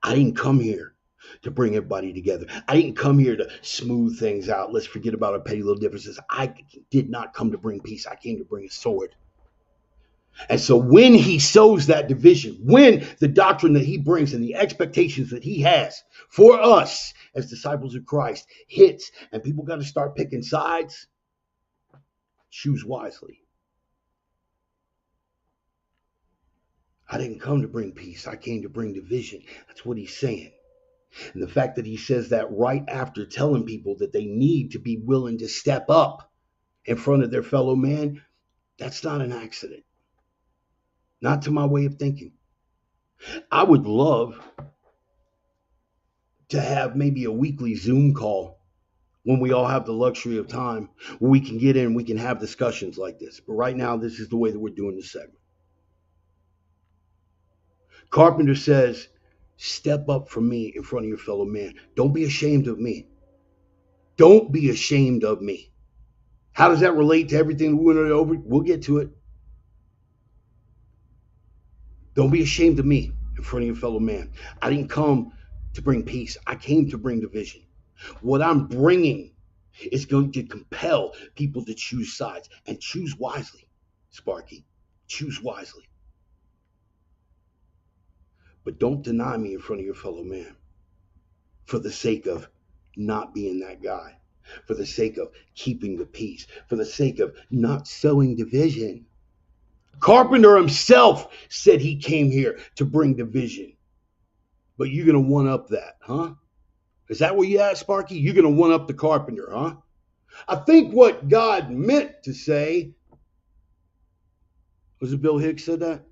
I didn't come here to bring everybody together. I didn't come here to smooth things out. Let's forget about our petty little differences. I did not come to bring peace. I came to bring a sword. And so when he sows that division, when the doctrine that he brings and the expectations that he has for us as disciples of Christ hits and people got to start picking sides, choose wisely. I didn't come to bring peace. I came to bring division. That's what he's saying. And the fact that he says that right after telling people that they need to be willing to step up in front of their fellow man, that's not an accident. Not to my way of thinking. I would love to have maybe a weekly Zoom call when we all have the luxury of time where we can get in, we can have discussions like this. But right now, this is the way that we're doing this segment. Carpenter says, step up for me in front of your fellow man. Don't be ashamed of me. Don't be ashamed of me. How does that relate to everything we went over? We'll get to it. Don't be ashamed of me in front of your fellow man. I didn't come to bring peace. I came to bring division. What I'm bringing is going to compel people to choose sides and choose wisely, Sparky. Choose wisely. But don't deny me in front of your fellow man for the sake of not being that guy, for the sake of keeping the peace, for the sake of not sowing division. Carpenter himself said he came here to bring division. But you're going to one-up that, huh? Is that where you at, Sparky? You're going to one-up the carpenter, huh? I think what God meant to say, was it Bill Hicks said that?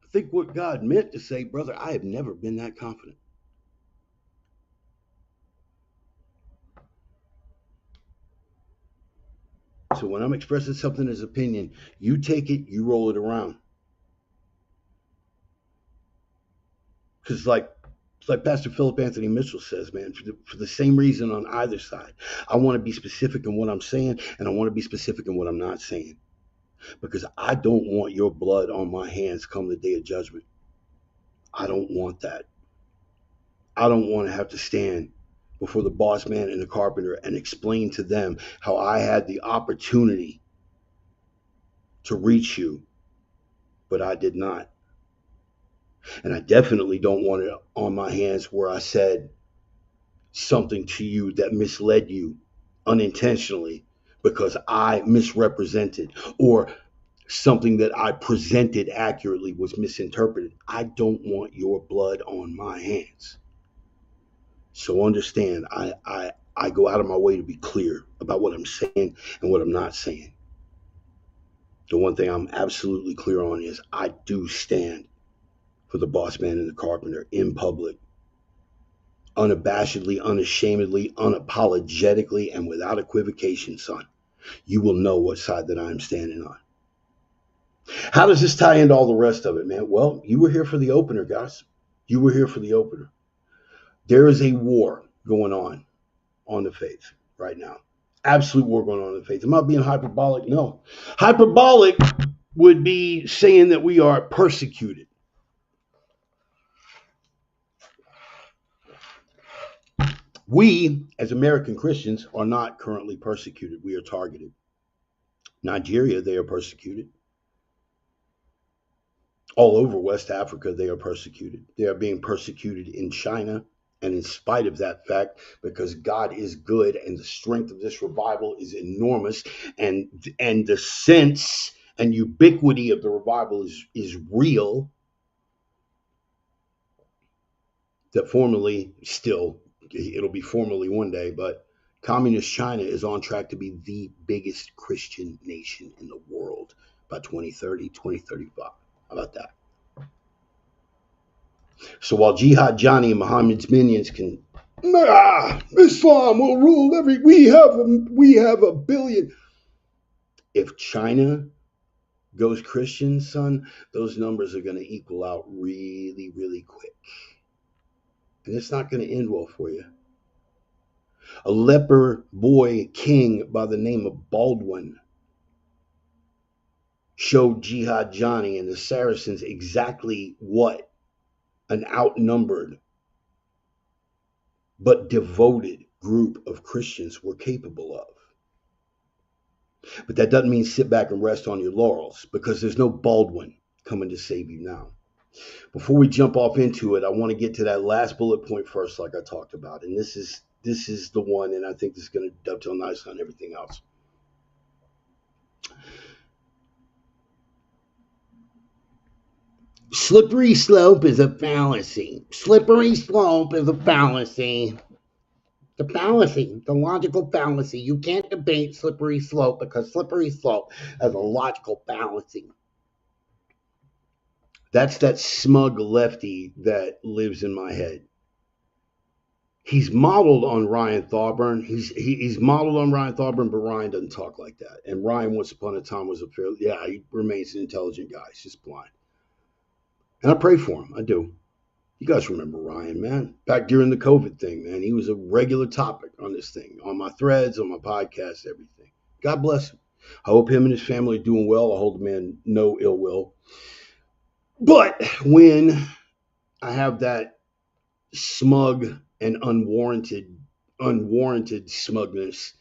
I think what God meant to say, brother, I have never been that confident. So when I'm expressing something as opinion, you take it, you roll it around. Because like Pastor Philip Anthony Mitchell says, man, for the same reason on either side, I want to be specific in what I'm saying, and I want to be specific in what I'm not saying. Because I don't want your blood on my hands come the day of judgment. I don't want that. I don't want to have to stand before the boss man and the carpenter and explain to them how I had the opportunity to reach you, but I did not. And I definitely don't want it on my hands where I said something to you that misled you unintentionally because I misrepresented, or something that I presented accurately was misinterpreted. I don't want your blood on my hands. So understand, I go out of my way to be clear about what I'm saying and what I'm not saying. The one thing I'm absolutely clear on is I do stand for the boss man and the carpenter in public, unabashedly, unashamedly, unapologetically, and without equivocation, son. You will know what side that I'm standing on. How does this tie into all the rest of it, man? Well, you were here for the opener, guys. You were here for the opener. There is a war going on the faith right now. Absolute war going on in the faith. Am I being hyperbolic? No. Hyperbolic would be saying that we are persecuted. We, as American Christians, are not currently persecuted. We are targeted. Nigeria, they are persecuted. All over West Africa, they are persecuted. They are being persecuted in China. And in spite of that fact, because God is good and the strength of this revival is enormous, and the sense and ubiquity of the revival is real, that formally, still, it'll be formally one day, but communist China is on track to be the biggest Christian nation in the world by 2030, 2035. How about that? So while Jihad Johnny and Muhammad's minions can, Islam will rule every, we have a billion. If China goes Christian, son, those numbers are going to equal out really, really quick. And it's not going to end well for you. A leper boy king by the name of Baldwin showed Jihad Johnny and the Saracens exactly what an outnumbered but devoted group of Christians were capable of. But that doesn't mean sit back and rest on your laurels, because there's no Baldwin coming to save you now. Before we jump off into it, I want to get to that last bullet point first, like I talked about. And this is the one, and I think this is going to dovetail nicely on everything else. Slippery slope is a fallacy. Slippery slope is a fallacy. The fallacy, the logical fallacy. You can't debate slippery slope because slippery slope is a logical fallacy. That's that smug lefty that lives in my head. He's modeled on Ryan Thorburn. He's modeled on Ryan Thorburn, but Ryan doesn't talk like that. And Ryan, once upon a time, was he remains an intelligent guy. He's just blind. And I pray for him. I do. You guys remember Ryan, man. Back during the COVID thing, man. He was a regular topic on this thing, on my threads, on my podcast, everything. God bless him. I hope him and his family are doing well. I hold the man no ill will. But when I have that smug and unwarranted smugness,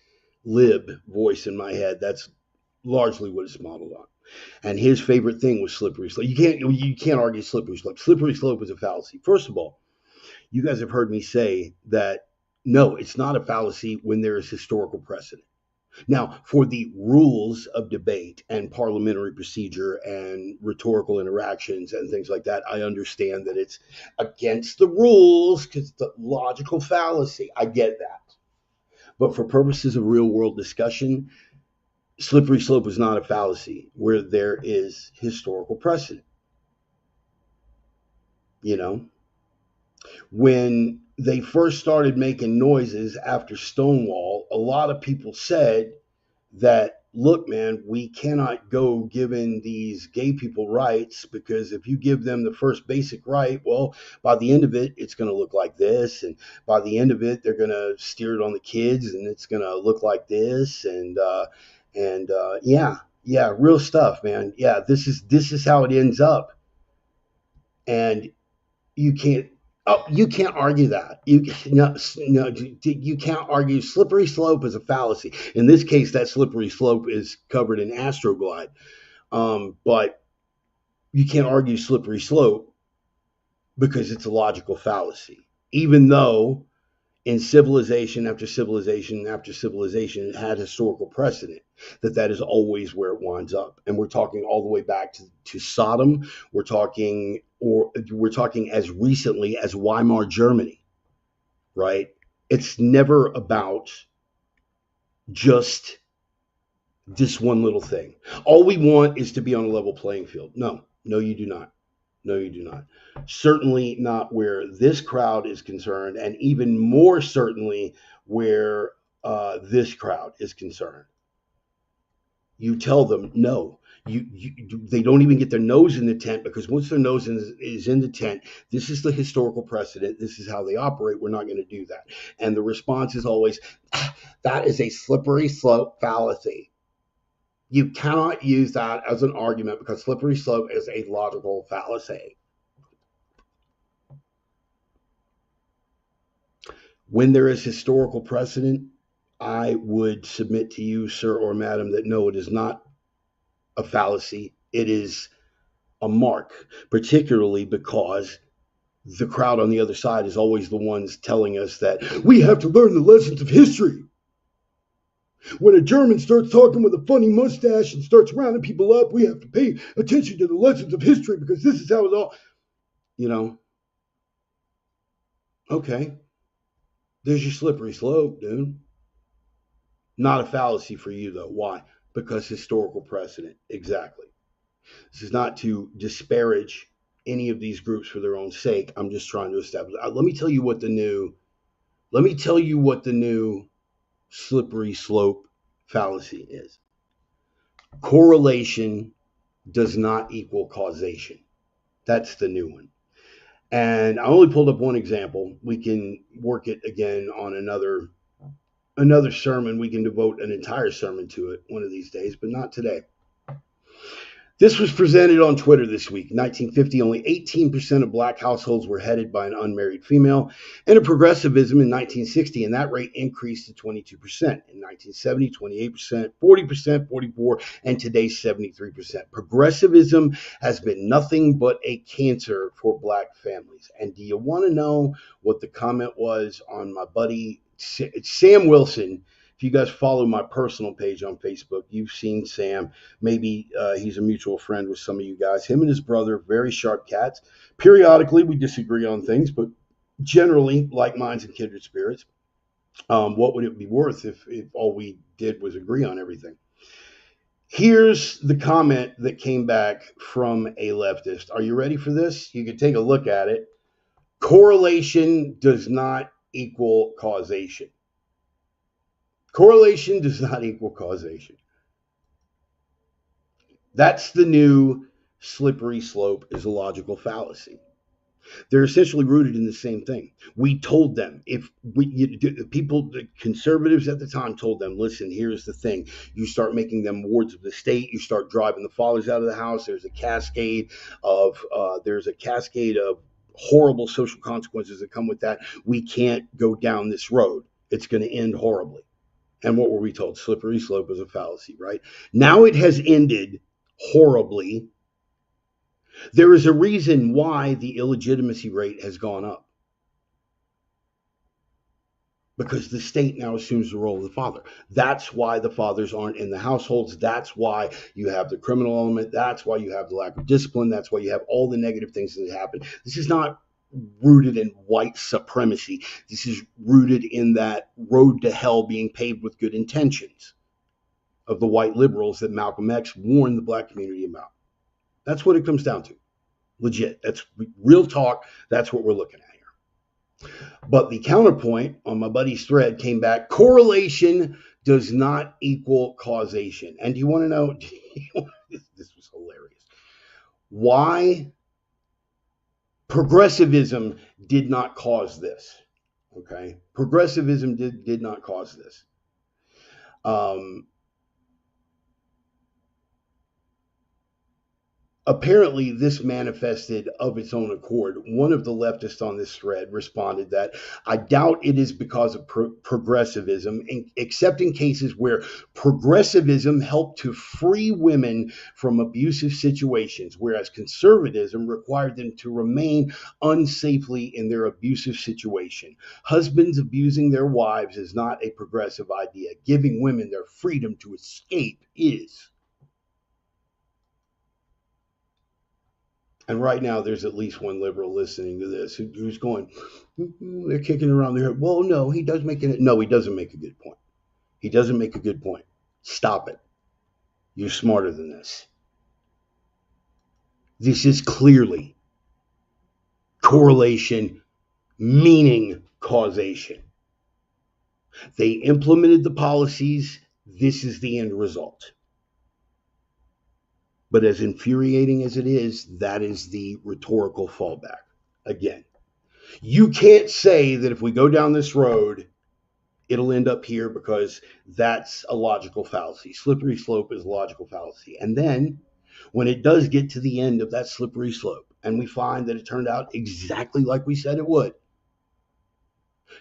lib voice in my head, that's largely what it's modeled on. And his favorite thing was slippery slope. You can't argue slippery slope. Slippery slope is a fallacy. First of all, you guys have heard me say that no, it's not a fallacy when there is historical precedent. Now, for the rules of debate and parliamentary procedure and rhetorical interactions and things like that, I understand that it's against the rules because it's a logical fallacy. I get that. But for purposes of real world discussion, slippery slope is not a fallacy where there is historical precedent. You know, when they first started making noises after Stonewall, a lot of people said that, look, man, we cannot go giving these gay people rights, because if you give them the first basic right, well, by the end of it, it's going to look like this. And by the end of it, they're going to steer it on the kids and it's going to look like this. And real stuff, man. Yeah, this is how it ends up. And you can't argue that. You can't argue slippery slope is a fallacy. In this case, that slippery slope is covered in Astroglide. But you can't argue slippery slope because it's a logical fallacy. Even though in civilization after civilization after civilization, it had historical precedent that is always where it winds up. And we're talking all the way back to Sodom. We're talking as recently as Weimar Germany, right? It's never about just this one little thing. All we want is to be on a level playing field. No, you do not. No, you do not. Certainly not where this crowd is concerned, and even more certainly where this crowd is concerned. You tell them no. They don't even get their nose in the tent, because once their nose is in the tent, this is the historical precedent. This is how they operate. We're not going to do that. And the response is always, that is a slippery slope fallacy. You cannot use that as an argument because slippery slope is a logical fallacy. When there is historical precedent, I would submit to you, sir or madam, that no, it is not a fallacy. It is a mark, particularly because the crowd on the other side is always the ones telling us that we have to learn the lessons of history. When a German starts talking with a funny mustache and starts rounding people up, we have to pay attention to the lessons of history because this is how it all, you know, okay, there's your slippery slope, dude. Not a fallacy for you, though. Why? Because historical precedent. Exactly. This is not to disparage any of these groups for their own sake. I'm just trying to establish. Let me tell you what the new. Let me tell you what the new slippery slope fallacy is. Correlation does not equal causation. That's the new one. And I only pulled up one example. We can work it again on another sermon. We can devote an entire sermon to it one of these days, but not today. This was presented on Twitter this week. In 1950, only 18% of black households were headed by an unmarried female. Enter progressivism in 1960, and that rate increased to 22%. In 1970, 28%, 40%, 44%, and today 73%. Progressivism has been nothing but a cancer for black families. And do you want to know what the comment was on my buddy Sam Wilson? If you guys follow my personal page on Facebook, you've seen Sam. Maybe he's a mutual friend with some of you guys. Him and his brother, very sharp cats. Periodically, we disagree on things, but generally, like minds and kindred spirits. What would it be worth if all we did was agree on everything? Here's the comment that came back from a leftist. Are you ready for this? You can take a look at it. Correlation does not equal causation. Correlation does not equal causation. That's the new slippery slope, is a logical fallacy. They're essentially rooted in the same thing. We told them, the conservatives at the time told them, listen, here's the thing. You start making them wards of the state. You start driving the fathers out of the house. There's a cascade of horrible social consequences that come with that. We can't go down this road. It's going to end horribly. And what were we told? Slippery slope is a fallacy, right? Now it has ended horribly. There is a reason why the illegitimacy rate has gone up. Because the state now assumes the role of the father. That's why the fathers aren't in the households. That's why you have the criminal element. That's why you have the lack of discipline. That's why you have all the negative things that happen. This is not rooted in white supremacy. This is rooted in that road to hell being paved with good intentions of the white liberals that Malcolm X warned the black community about. That's what it comes down to. Legit. That's real talk. That's what we're looking at here. But the counterpoint on my buddy's thread came back. Correlation does not equal causation. And do you want to know? This was hilarious. Why progressivism did not cause this. Okay. Progressivism did not cause this. Apparently, this manifested of its own accord. One of the leftists on this thread responded that I doubt it is because of progressivism, except in cases where progressivism helped to free women from abusive situations, whereas conservatism required them to remain unsafely in their abusive situation. Husbands abusing their wives is not a progressive idea. Giving women their freedom to escape is. And right now, there's at least one liberal listening to this who's going, they're kicking around their head. Well, no, he does make it. No, he doesn't make a good point. He doesn't make a good point. Stop it. You're smarter than this. This is clearly correlation, meaning causation. They implemented the policies. This is the end result. But as infuriating as it is, that is the rhetorical fallback. Again, you can't say that if we go down this road, it'll end up here because that's a logical fallacy. Slippery slope is a logical fallacy. And then when it does get to the end of that slippery slope and we find that it turned out exactly like we said it would,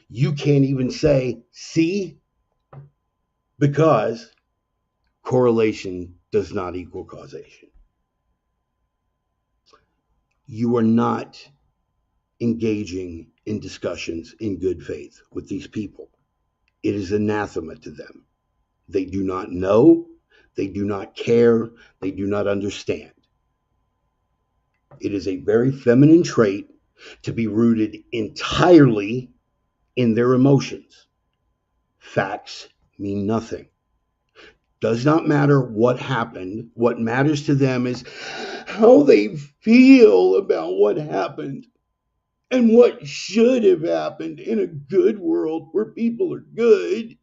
You can't even say, see, because correlation does not equal causation. You are not engaging in discussions in good faith with these people. It is anathema to them. They do not know, they do not care, they do not understand. It is a very feminine trait to be rooted entirely in their emotions. Facts mean nothing. Does not matter what happened. What matters to them is how they feel about what happened and what should have happened in a good world where people are good.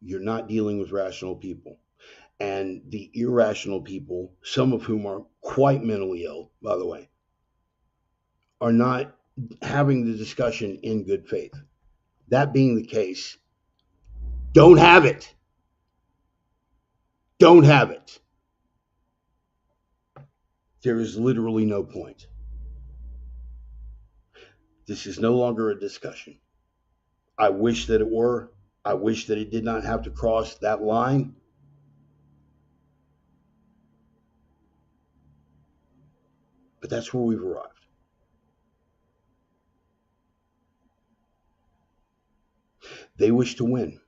You're not dealing with rational people. And the irrational people, some of whom are quite mentally ill, by the way, are not having the discussion in good faith. That being the case, don't have it. Don't have it. There is literally no point. This is no longer a discussion. I wish that it were. I wish that it did not have to cross that line. But that's where we've arrived. They wish to win.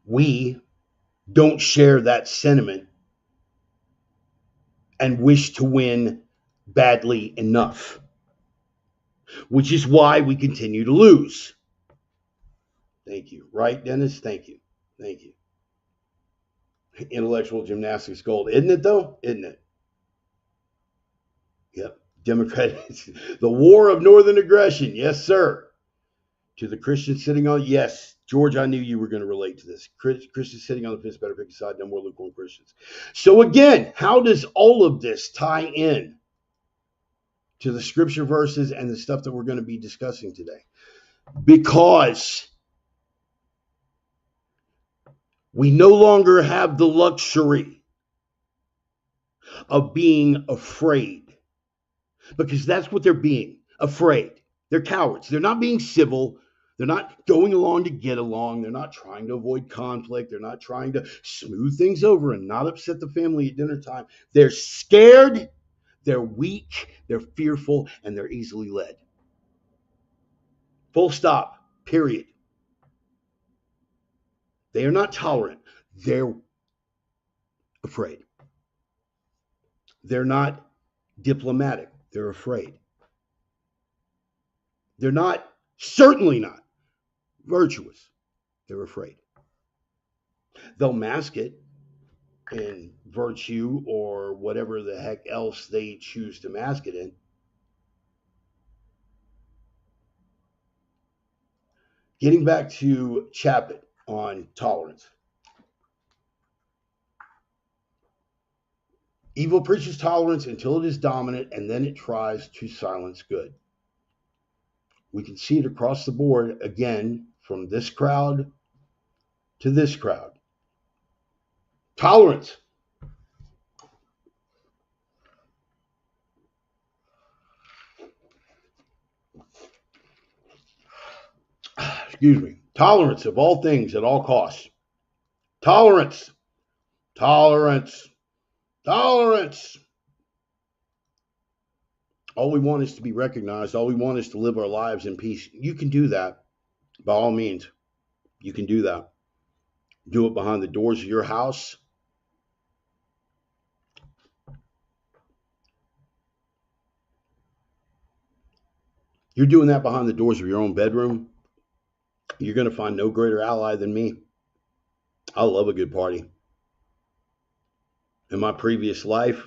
We don't share that sentiment and wish to win badly enough, which is why we continue to lose. Thank you. Right, Dennis? Thank you. Thank you. Intellectual gymnastics gold. Isn't it, though? Isn't it? Yep. Democrat. The war of northern aggression. Yes, sir. To the Christians sitting on, yes, George, I knew you were going to relate to this. Christians sitting on the fence better pick a side, no more lukewarm Christians. So again, how does all of this tie in to the scripture verses and the stuff that we're going to be discussing today? Because we no longer have the luxury of being afraid, because that's what they're being, afraid. They're cowards. They're not being civil. They're not going along to get along. They're not trying to avoid conflict. They're not trying to smooth things over and not upset the family at dinner time. They're scared, they're weak, they're fearful, and they're easily led. Full stop, period. They are not tolerant. They're afraid. They're not diplomatic. They're afraid. They're not, certainly not, virtuous. They're afraid. They'll mask it in virtue or whatever the heck else they choose to mask it in. Getting back to Chapit on tolerance. Evil preaches tolerance until it is dominant, and then it tries to silence good. We can see it across the board, again, from this crowd to this crowd. Tolerance. Excuse me. Tolerance of all things at all costs. Tolerance. Tolerance. Tolerance. All we want is to be recognized. All we want is to live our lives in peace. You can do that. By all means, you can do that. Do it behind the doors of your house. You're doing that behind the doors of your own bedroom. You're going to find no greater ally than me. I love a good party. In my previous life,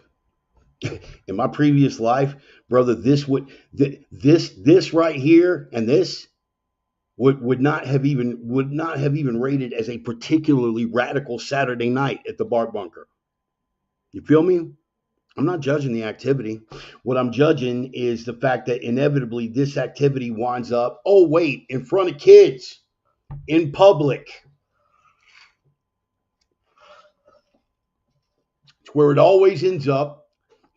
brother, this right here and this would not have even rated as a particularly radical Saturday night at the bar bunker. You feel me? I'm not judging the activity. What I'm judging is the fact that inevitably this activity winds up, oh wait, in front of kids, in public. It's where it always ends up.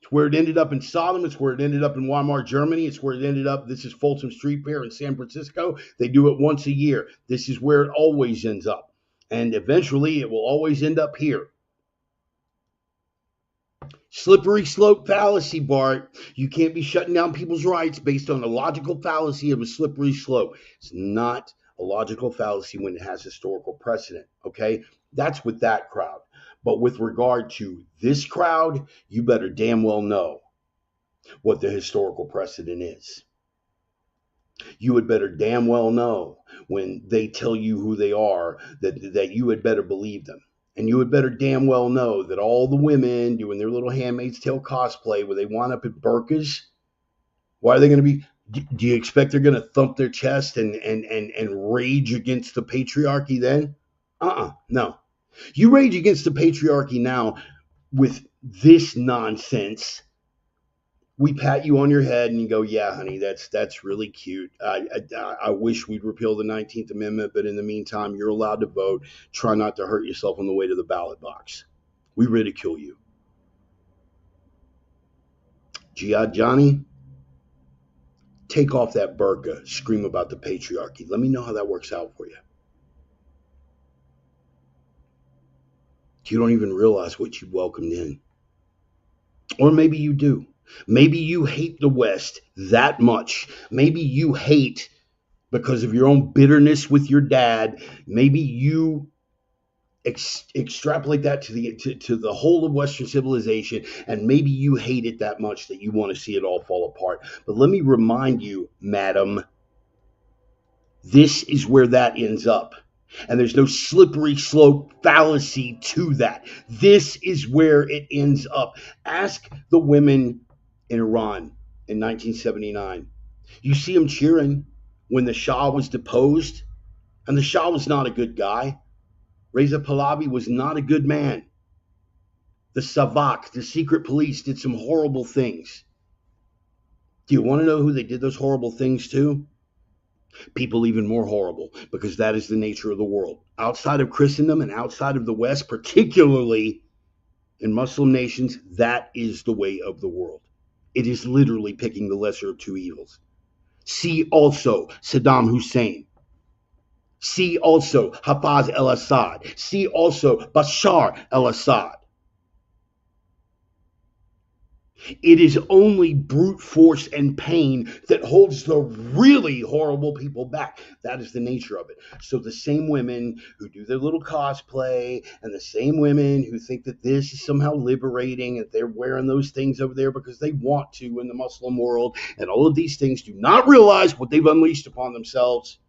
It's where it ended up in Sodom. It's where it ended up in Weimar, Germany. It's where it ended up. This is Folsom Street Fair in San Francisco. They do it once a year. This is where it always ends up. And eventually it will always end up here. Slippery slope fallacy, Bart. You can't be shutting down people's rights based on a logical fallacy of a slippery slope. It's not a logical fallacy when it has historical precedent, okay? That's with that crowd. But with regard to this crowd, you better damn well know what the historical precedent is. You had better damn well know when they tell you who they are, that you had better believe them. And you had better damn well know that all the women doing their little Handmaid's Tale cosplay where they wind up at burqas, why are they going to be, do you expect they're going to thump their chest and rage against the patriarchy then? No. You rage against the patriarchy now with this nonsense. We pat you on your head and you go, yeah, honey, that's really cute. I wish we'd repeal the 19th Amendment, but in the meantime, you're allowed to vote. Try not to hurt yourself on the way to the ballot box. We ridicule you. G.I. Johnny, take off that burqa, scream about the patriarchy. Let me know how that works out for you. You don't even realize what you welcomed in. Or maybe you do. Maybe you hate the West that much. Maybe you hate because of your own bitterness with your dad. Maybe you extrapolate that to the whole of Western civilization, and maybe you hate it that much that you want to see it all fall apart. But let me remind you, madam, this is where that ends up. And there's no slippery slope fallacy to that. This is where it ends up. Ask the women in Iran in 1979. You see them cheering when the Shah was deposed, and the Shah was not a good guy. Reza Pahlavi was not a good man. The Savak, the secret police, did some horrible things. Do you want to know who they did those horrible things to? People even more horrible, because that is the nature of the world. Outside of Christendom and outside of the West, particularly in Muslim nations, that is the way of the world. It is literally picking the lesser of two evils. See also Saddam Hussein. See also Hafez al-Assad. See also Bashar al-Assad. It is only brute force and pain that holds the really horrible people back. That is the nature of it. So the same women who do their little cosplay and the same women who think that this is somehow liberating and they're wearing those things over there because they want to in the Muslim world, and all of these things do not realize what they've unleashed upon themselves.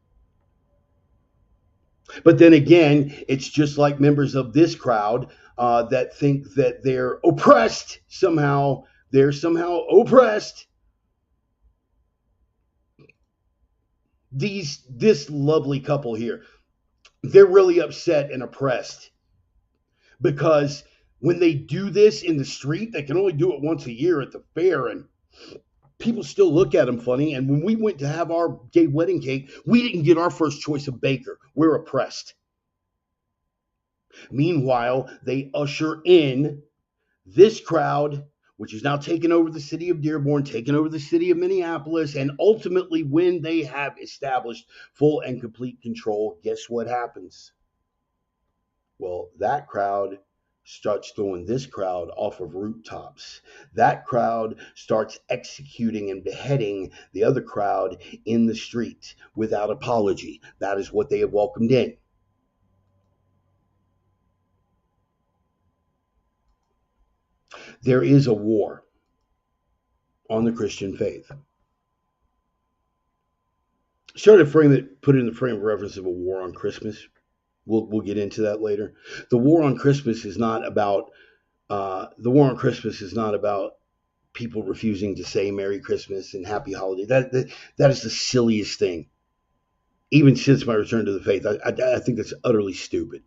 But then again, it's just like members of this crowd that think that they're oppressed somehow. They're somehow oppressed. This lovely couple here, they're really upset and oppressed because when they do this in the street, they can only do it once a year at the fair, and people still look at them funny. And when we went to have our gay wedding cake, we didn't get our first choice of baker. We're oppressed. Meanwhile, they usher in this crowd, which is now taken over the city of Dearborn, taken over the city of Minneapolis, and ultimately when they have established full and complete control, guess what happens? Well, that crowd starts throwing this crowd off of rooftops. That crowd starts executing and beheading the other crowd in the street without apology. That is what they have welcomed in. There is a war on the Christian faith. Put it in the frame of reference of a war on Christmas. We'll get into that later. The war on Christmas is not about people refusing to say Merry Christmas and Happy Holiday. That is the silliest thing. Even since my return to the faith, I think that's utterly stupid.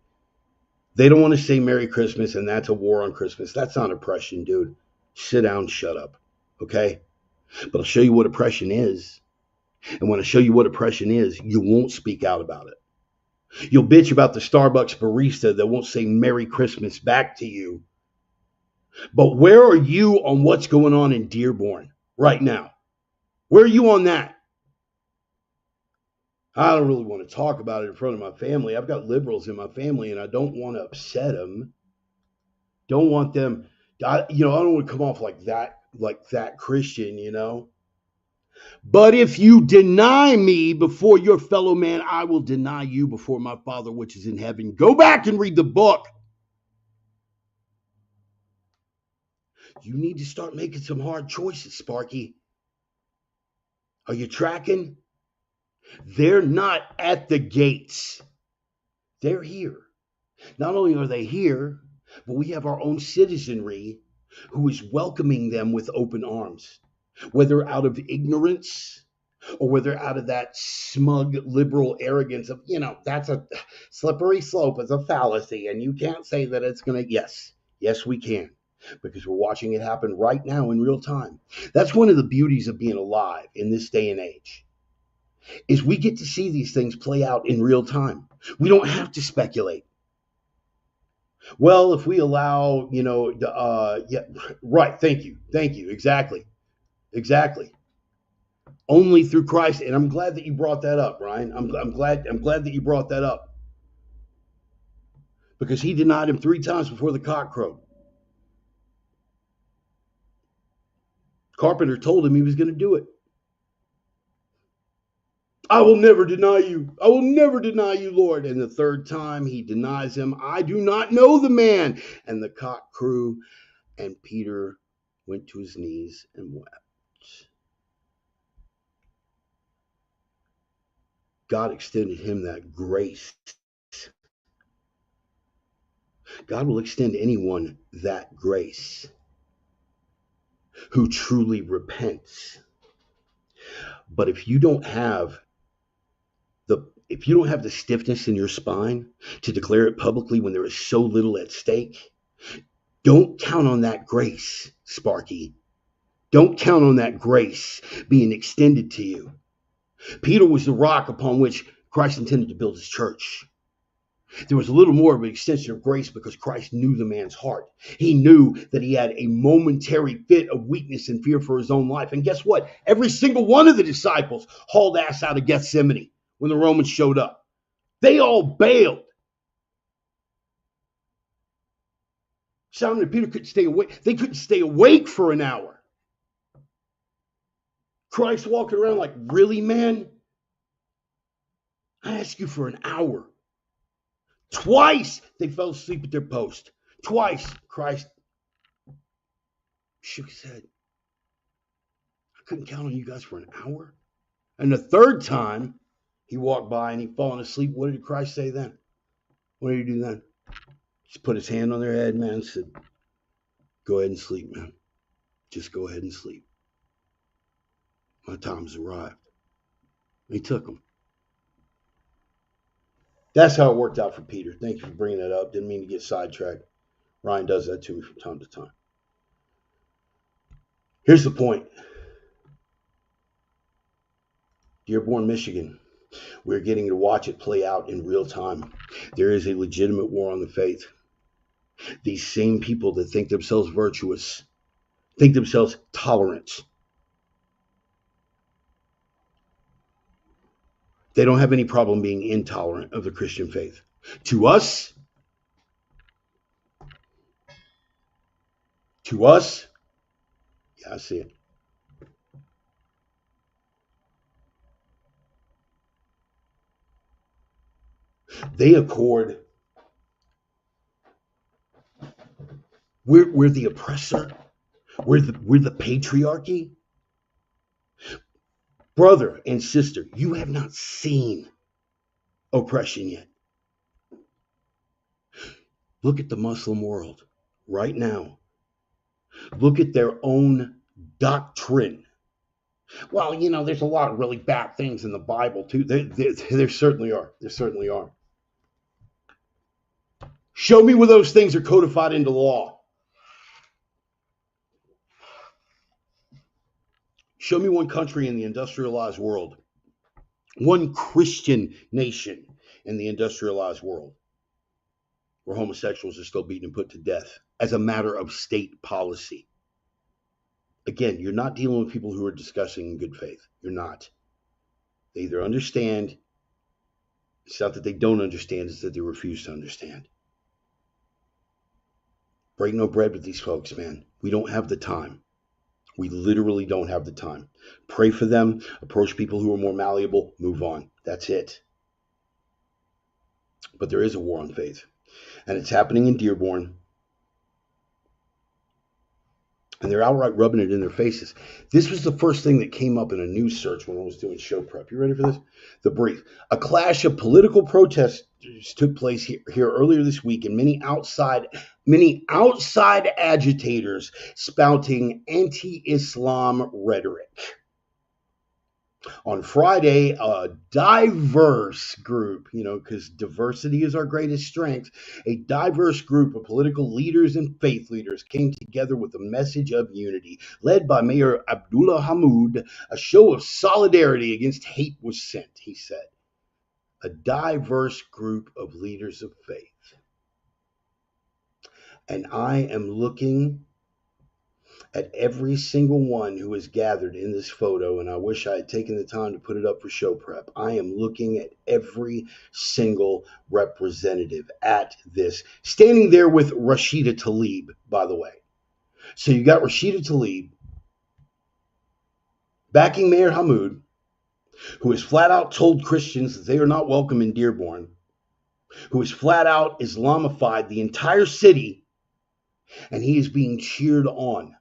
They don't want to say Merry Christmas, and that's a war on Christmas. That's not oppression, dude. Sit down, shut up, okay? But I'll show you what oppression is. And when I show you what oppression is, you won't speak out about it. You'll bitch about the Starbucks barista that won't say Merry Christmas back to you. But where are you on what's going on in Dearborn right now? Where are you on that? I don't really want to talk about it in front of my family. I've got liberals in my family, and I don't want to upset them. Don't want them. I don't want to come off like that Christian, But if you deny me before your fellow man, I will deny you before my Father which is in heaven. Go back and read the book. You need to start making some hard choices, Sparky. Are you tracking? They're not at the gates. They're here. Not only are they here, but we have our own citizenry who is welcoming them with open arms, whether out of ignorance or whether out of that smug liberal arrogance of, that's a slippery slope, it's a fallacy, and you can't say that it's going to, yes, we can, because we're watching it happen right now in real time. That's one of the beauties of being alive in this day and age, is we get to see these things play out in real time. We don't have to speculate. Well, if we allow, right. Thank you. Exactly. Only through Christ. And I'm glad that you brought that up, Brian. I'm glad that you brought that up, because he denied him 3 times before the cock crowed. Carpenter told him he was going to do it. I will never deny you. I will never deny you, Lord. And the 3rd time he denies him. I do not know the man. And the cock crew, and Peter went to his knees and wept. God extended him that grace. God will extend anyone that grace who truly repents. But if you don't have the stiffness in your spine to declare it publicly when there is so little at stake, don't count on that grace, Sparky. Don't count on that grace being extended to you. Peter was the rock upon which Christ intended to build his church. There was a little more of an extension of grace because Christ knew the man's heart. He knew that he had a momentary fit of weakness and fear for his own life. And guess what? Every single one of the disciples hauled ass out of Gethsemane when the Romans showed up. They all bailed. Simon and Peter couldn't stay awake. They couldn't stay awake for an hour. Christ walking around like, really, man? I asked you for an hour. Twice they fell asleep at their post. Twice Christ shook his head. I couldn't count on you guys for an hour. And the 3rd time he walked by and he'd fallen asleep. What did Christ say then? What did he do then? Just put his hand on their head, man, and said, go ahead and sleep, man. Just go ahead and sleep. My time's arrived. And he took them. That's how it worked out for Peter. Thank you for bringing that up. Didn't mean to get sidetracked. Ryan does that to me from time to time. Here's the point. Dearborn, Michigan. We're getting to watch it play out in real time. There is a legitimate war on the faith. These same people that think themselves virtuous, think themselves tolerant. They don't have any problem being intolerant of the Christian faith. To us, yeah, I see it. They accord. We're the oppressor. We're the patriarchy. Brother and sister, you have not seen oppression yet. Look at the Muslim world right now. Look at their own doctrine. Well, there's a lot of really bad things in the Bible too. There certainly are. There certainly are. Show me where those things are codified into law. Show me one country in the industrialized world, one Christian nation in the industrialized world, where homosexuals are still beaten and put to death as a matter of state policy. Again, you're not dealing with people who are discussing in good faith. You're not. They either understand. It's not that they don't understand, it's that they refuse to understand. Break no bread with these folks, man. We don't have the time. We literally don't have the time. Pray for them, approach people who are more malleable, move on. That's it. But there is a war on faith, and it's happening in Dearborn. And they're outright rubbing it in their faces. This was the first thing that came up in a news search when I was doing show prep. You ready for this? The brief. A clash of political protesters took place here earlier this week, and many outside agitators spouting anti-Islam rhetoric. On Friday, a diverse group, because diversity is our greatest strength, a diverse group of political leaders and faith leaders came together with a message of unity. Led by Mayor Abdullah Hammoud, a show of solidarity against hate was sent, he said. A diverse group of leaders of faith. And I am looking at every single one who is gathered in this photo, and I wish I had taken the time to put it up for show prep. I am looking at every single representative at this, standing there with Rashida Tlaib, by the way. So you got Rashida Tlaib backing Mayor Hammoud, who has flat out told Christians that they are not welcome in Dearborn, who has flat out Islamified the entire city, and he is being cheered on.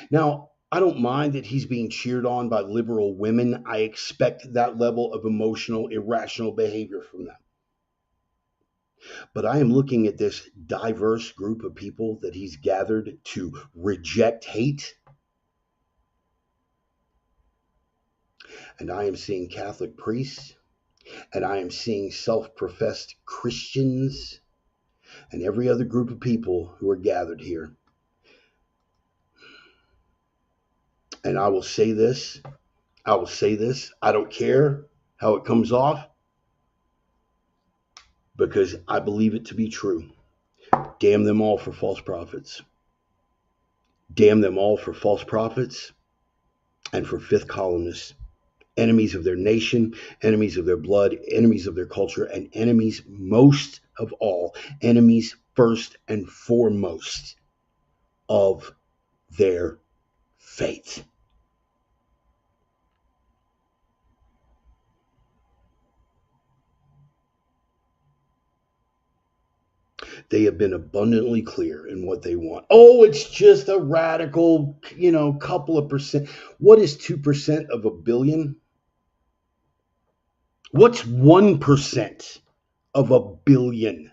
Now, I don't mind that he's being cheered on by liberal women. I expect that level of emotional, irrational behavior from them. But I am looking at this diverse group of people that he's gathered to reject hate. And I am seeing Catholic priests, and I am seeing self-professed Christians, and every other group of people who are gathered here. And I will say this, I don't care how it comes off, because I believe it to be true. Damn them all for false prophets. Damn them all for false prophets and for fifth columnists. Enemies of their nation, enemies of their blood, enemies of their culture, and enemies most of all, enemies first and foremost of their faith. They have been abundantly clear in what they want. Oh, it's just a radical, couple of percent. What is 2% of a billion? What's 1% of a billion?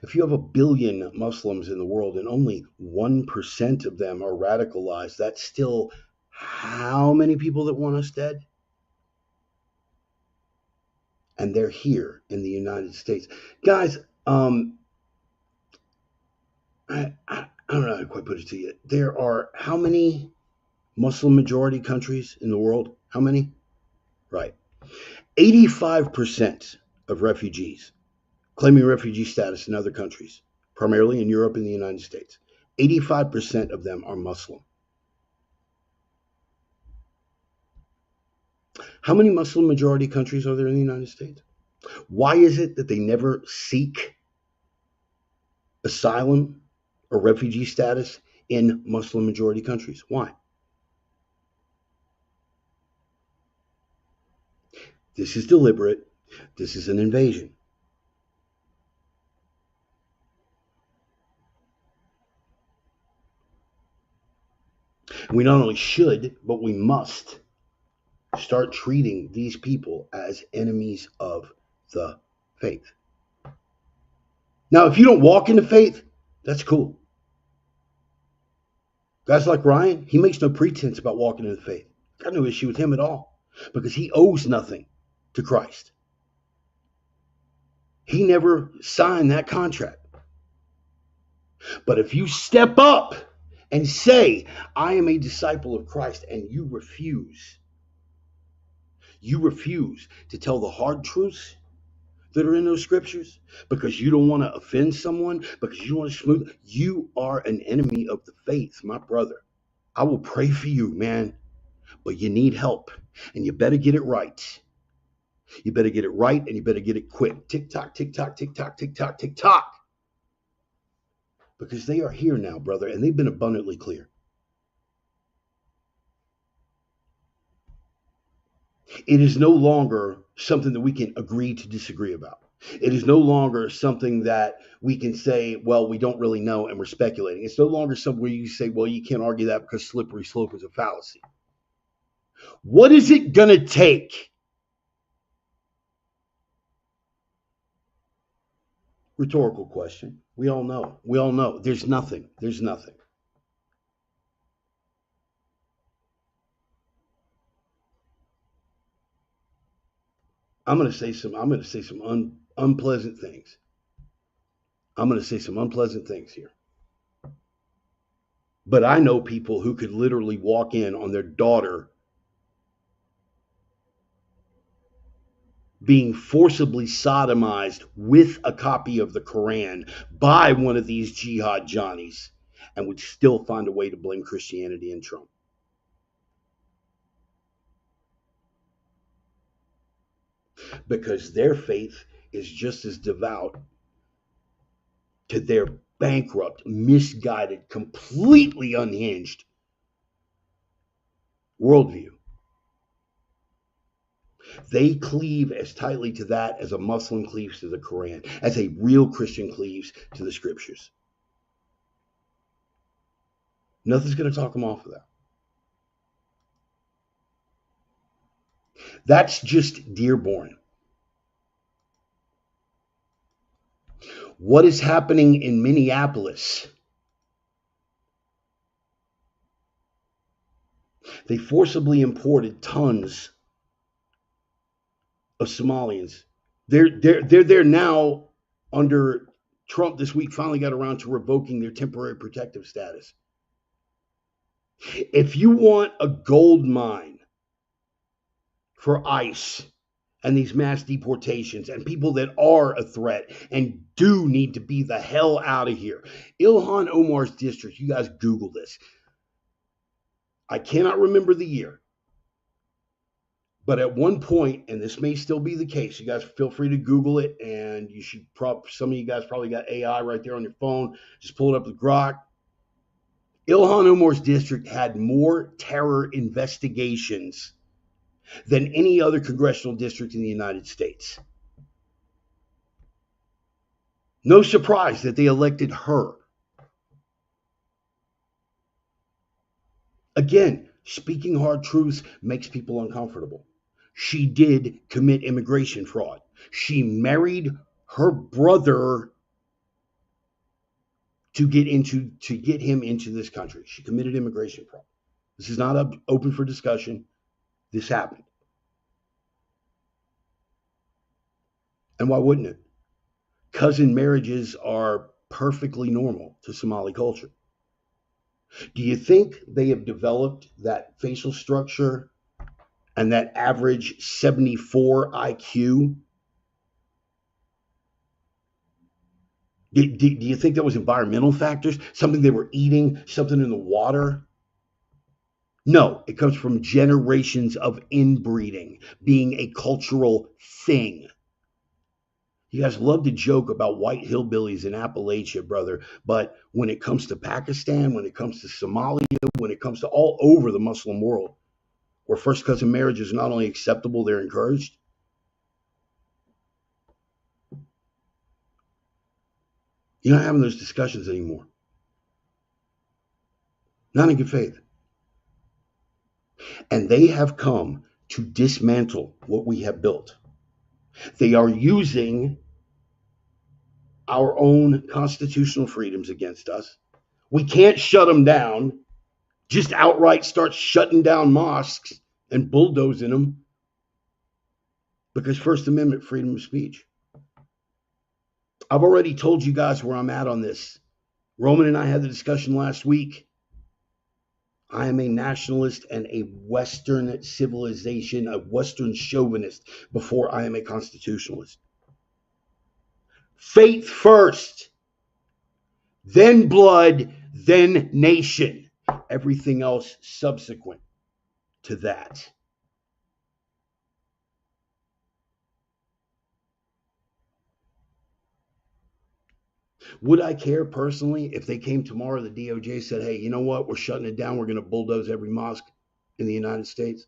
If you have a billion Muslims in the world and only 1% of them are radicalized, that's still how many people that want us dead? And they're here in the United States. Guys, I don't know how to quite put it to you. There are how many Muslim majority countries in the world? How many? Right. 85% of refugees claiming refugee status in other countries, primarily in Europe and the United States, 85% of them are Muslim. How many Muslim majority countries are there in the United States? Why is it that they never seek asylum or refugee status in Muslim majority countries? Why? This is deliberate. This is an invasion. We not only should, but we must start treating these people as enemies of the faith. Now, if you don't walk in the faith, that's cool. Guys like Ryan, he makes no pretense about walking in the faith. Got no issue with him at all, because he owes nothing to Christ. He never signed that contract. But if you step up and say, I am a disciple of Christ, and you refuse to tell the hard truths, that are in those scriptures because you don't want to offend someone, because you want to smooth. You are an enemy of the faith, my brother. I will pray for you, man, but you need help and you better get it right. You better get it right and you better get it quick. Tick tock, tick tock, tick tock, tick tock, tick tock. Because they are here now, brother, and they've been abundantly clear. It is no longer something that we can agree to disagree about. It is no longer something that we can say, well, we don't really know and we're speculating. It's no longer something where you say, well, you can't argue that because slippery slope is a fallacy. What is it going to take? Rhetorical question. We all know. We all know. There's nothing. There's nothing. I'm going to say some unpleasant things. I'm going to say some unpleasant things here. But I know people who could literally walk in on their daughter being forcibly sodomized with a copy of the Quran by one of these jihad Johnnies and would still find a way to blame Christianity and Trump. Because their faith is just as devout to their bankrupt, misguided, completely unhinged worldview. They cleave as tightly to that as a Muslim cleaves to the Quran, as a real Christian cleaves to the scriptures. Nothing's going to talk them off of that. That's just Dearborn. What is happening in Minneapolis? They forcibly imported tons of Somalians. They're there now under Trump this week finally got around to revoking their temporary protective status. If you want a gold mine for ICE and these mass deportations and people that are a threat and do need to be the hell out of here. Ilhan Omar's district, you guys Google this. I cannot remember the year, but at one point, and this may still be the case, you guys feel free to Google it, and you should some of you guys probably got AI right there on your phone. Just pull it up with Grok. Ilhan Omar's district had more terror investigations than any other congressional district in the United States. No surprise that they elected her. Again, speaking hard truths makes people uncomfortable. She did commit immigration fraud. She married her brother to get him into this country. She committed immigration fraud. This is not open for discussion. This happened. And why wouldn't it? Cousin marriages are perfectly normal to Somali culture. Do you think they have developed that facial structure and that average 74 IQ? Do you think that was environmental factors? Something they were eating? Something in the water? No, it comes from generations of inbreeding, being a cultural thing. You guys love to joke about white hillbillies in Appalachia, brother, but when it comes to Pakistan, when it comes to Somalia, when it comes to all over the Muslim world, where first cousin marriage is not only acceptable, they're encouraged. You're not having those discussions anymore. Not in good faith. And they have come to dismantle what we have built. They are using our own constitutional freedoms against us. We can't shut them down. Just outright start shutting down mosques and bulldozing them because First Amendment freedom of speech. I've already told you guys where I'm at on this. Roman and I had the discussion last week. I am a nationalist and a Western civilization, a Western chauvinist before I am a constitutionalist. Faith first, then blood, then nation. Everything else subsequent to that. Would I care personally if they came tomorrow, the DOJ said, hey, you know what? We're shutting it down. We're going to bulldoze every mosque in the United States?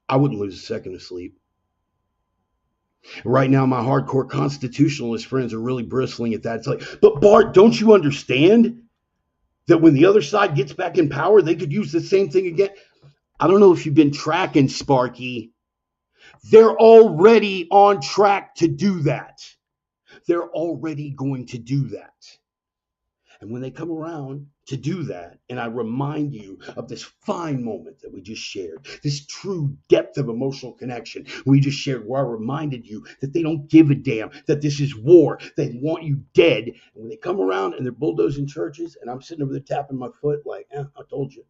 I wouldn't lose a second of sleep. Right now, my hardcore constitutionalist friends are really bristling at that. It's like, but Bart, don't you understand that when the other side gets back in power, they could use the same thing again? I don't know if you've been tracking, Sparky. They're already on track to do that. They're already going to do that. And when they come around to do that, and I remind you of this fine moment that we just shared, this true depth of emotional connection we just shared, where I reminded you that they don't give a damn, that this is war. They want you dead. And when they come around and they're bulldozing churches, and I'm sitting over there tapping my foot like, I told you.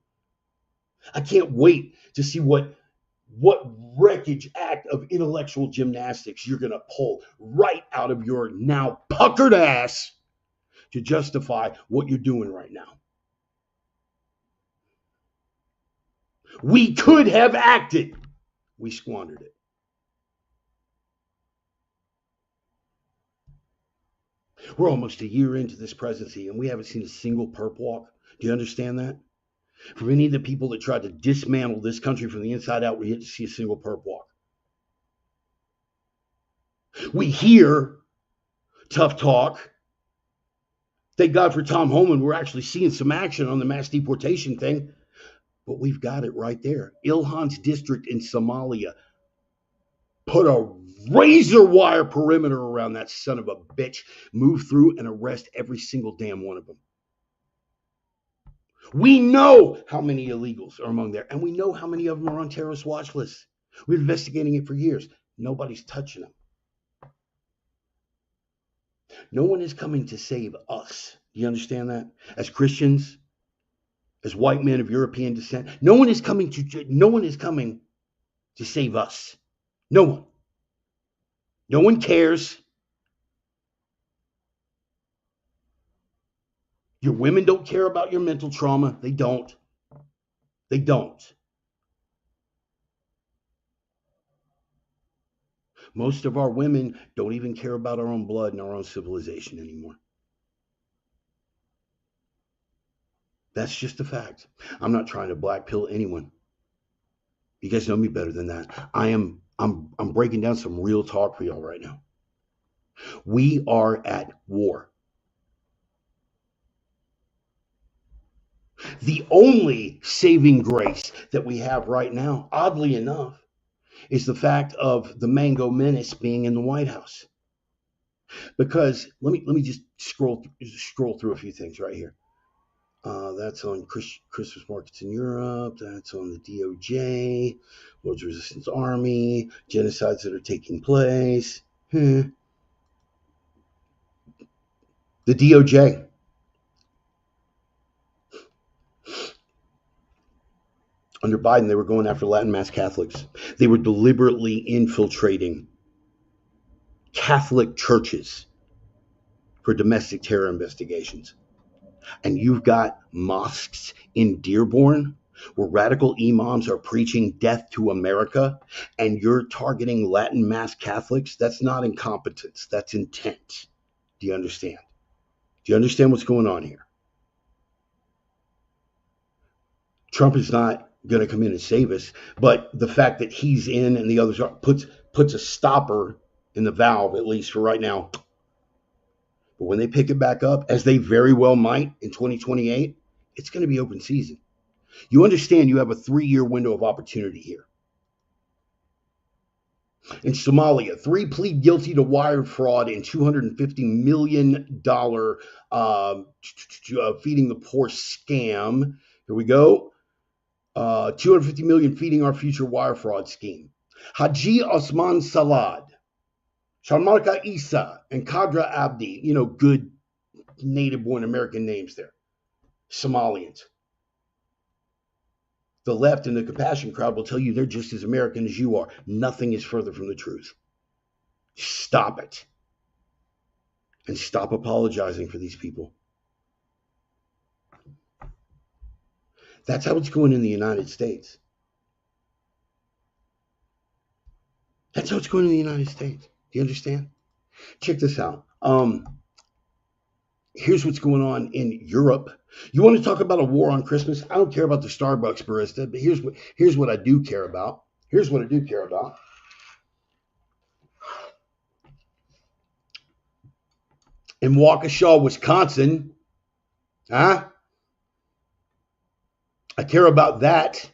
I can't wait to see what wreckage act of intellectual gymnastics you're going to pull right out of your now puckered ass to justify what you're doing right now. We could have acted. We squandered it. We're almost a year into this presidency and we haven't seen a single perp walk. Do you understand that? For any of the people that tried to dismantle this country from the inside out, we yet to see a single perp walk. We hear tough talk. Thank God for Tom Homan. We're actually seeing some action on the mass deportation thing. But we've got it right there. Ilhan's district in Somalia put a razor wire perimeter around that son of a bitch, move through and arrest every single damn one of them. We know how many illegals are among there, and we know how many of them are on terrorist watch lists. We've been investigating it for years. Nobody's touching them. No one is coming to save us. Do you understand that? As Christians, as white men of European descent, no one is coming to save us. No one. No one cares. Your women don't care about your mental trauma. They don't. They don't. Most of our women don't even care about our own blood and our own civilization anymore. That's just a fact. I'm not trying to black pill anyone. You guys know me better than that. I'm breaking down some real talk for y'all right now. We are at war. The only saving grace that we have right now, oddly enough, is the fact of the Mango Menace being in the White House. Because let me just scroll through a few things right here. That's on Christmas markets in Europe. That's on the DOJ, Lord's Resistance Army, genocides that are taking place. The DOJ. Under Biden, they were going after Latin mass Catholics. They were deliberately infiltrating Catholic churches for domestic terror investigations. And you've got mosques in Dearborn where radical imams are preaching death to America, and you're targeting Latin mass Catholics. That's not incompetence. That's intent. Do you understand? Do you understand what's going on here? Trump is not going to come in and save us, but the fact that he's in and the others are puts a stopper in the valve, at least for right now. But when they pick it back up, as they very well might in 2028, it's going to be open season. You understand you have a 3-year window of opportunity here. In Somalia, 3 plead guilty to wire fraud and $250 million feeding the poor scam. Here we go. 250 million feeding our future wire fraud scheme. Haji Osman Salad, Sharmarka Isa, and Kadra Abdi, good native born American names there. Somalians. The left and the compassion crowd will tell you they're just as American as you are. Nothing is further from the truth. Stop it. and stop apologizing for these people. That's how it's going in the United States. That's how it's going in the United States. Do you understand? Check this out. Here's what's going on in Europe. You want to talk about a war on Christmas? I don't care about the Starbucks barista, but here's what I do care about. Here's what I do care about. In Waukesha, Wisconsin, huh? I care about that.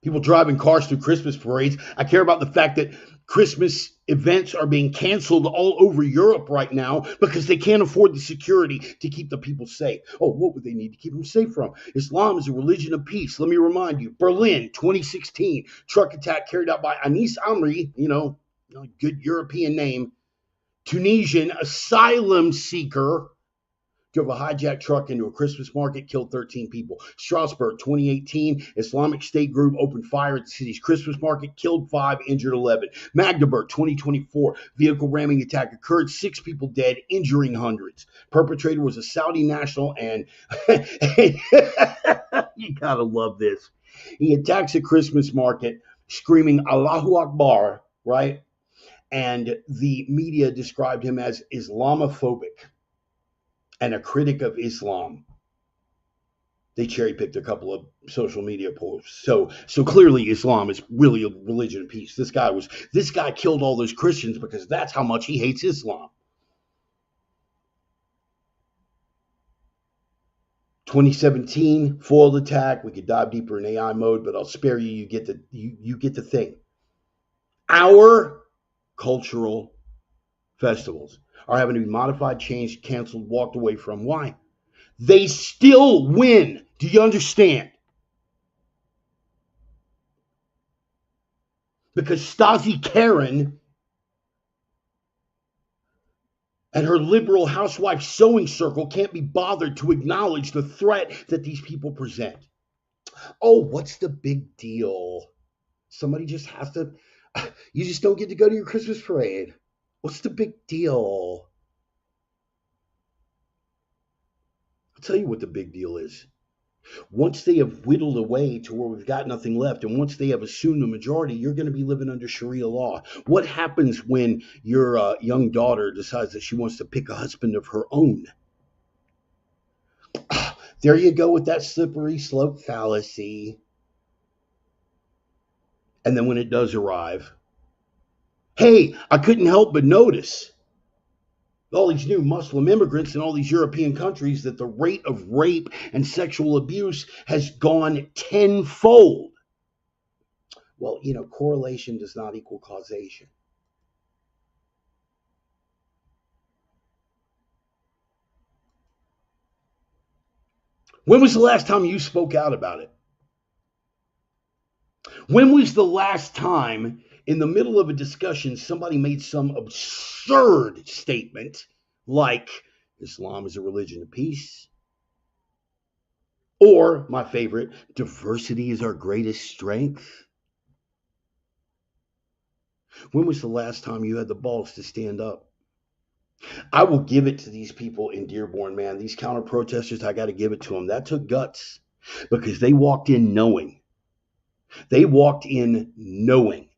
People driving cars through Christmas parades. I care about the fact that Christmas events are being canceled all over Europe right now because they can't afford the security to keep the people safe. Oh, what would they need to keep them safe from? Islam is a religion of peace. Let me remind you. Berlin, 2016, truck attack carried out by Anis Amri, good European name, Tunisian asylum seeker, drove a hijacked truck into a Christmas market, killed 13 people. Strasbourg, 2018, Islamic State group opened fire at the city's Christmas market, killed 5, injured 11. Magdeburg, 2024, vehicle ramming attack occurred, 6 people dead, injuring hundreds. Perpetrator was a Saudi national, and you gotta love this. He attacks a Christmas market, screaming Allahu Akbar, right? And the media described him as Islamophobic and a critic of Islam. They cherry-picked a couple of social media posts. So clearly Islam is really a religion of peace. This guy killed all those Christians because that's how much he hates Islam. 2017 foiled attack. We could dive deeper in AI mode, but I'll spare you. You get the thing. Our cultural festivals are having to be modified, changed, canceled, walked away from. Why? They still win. Do you understand? Because Stasi Karen and her liberal housewife sewing circle can't be bothered to acknowledge the threat that these people present. Oh, what's the big deal? Somebody just has to, you just don't get to go to your Christmas parade. What's the big deal? I'll tell you what the big deal is. Once they have whittled away to where we've got nothing left, and once they have assumed the majority, you're going to be living under Sharia law. What happens when your young daughter decides that she wants to pick a husband of her own? There you go with that slippery slope fallacy. And then when it does arrive, hey, I couldn't help but notice all these new Muslim immigrants in all these European countries that the rate of rape and sexual abuse has gone tenfold. Well, correlation does not equal causation. When was the last time you spoke out about it? When was the last time in the middle of a discussion somebody made some absurd statement like Islam is a religion of peace? Or, my favorite, diversity is our greatest strength? When was the last time you had the balls to stand up? I will give it to these people in Dearborn, man. These counter protesters, I got to give it to them. That took guts because they walked in knowing. They walked in knowing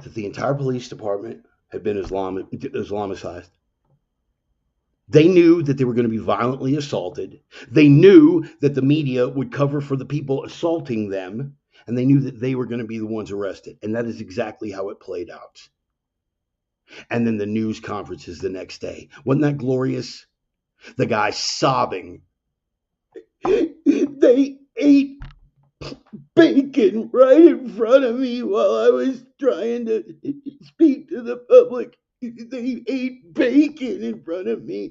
that the entire police department had been Islamicized. They knew that they were going to be violently assaulted. They knew that the media would cover for the people assaulting them. And they knew that they were going to be the ones arrested. And that is exactly how it played out. And then the news conferences the next day. Wasn't that glorious? The guy sobbing. They ate bacon right in front of me while I was trying to speak to the public. They ate bacon in front of me.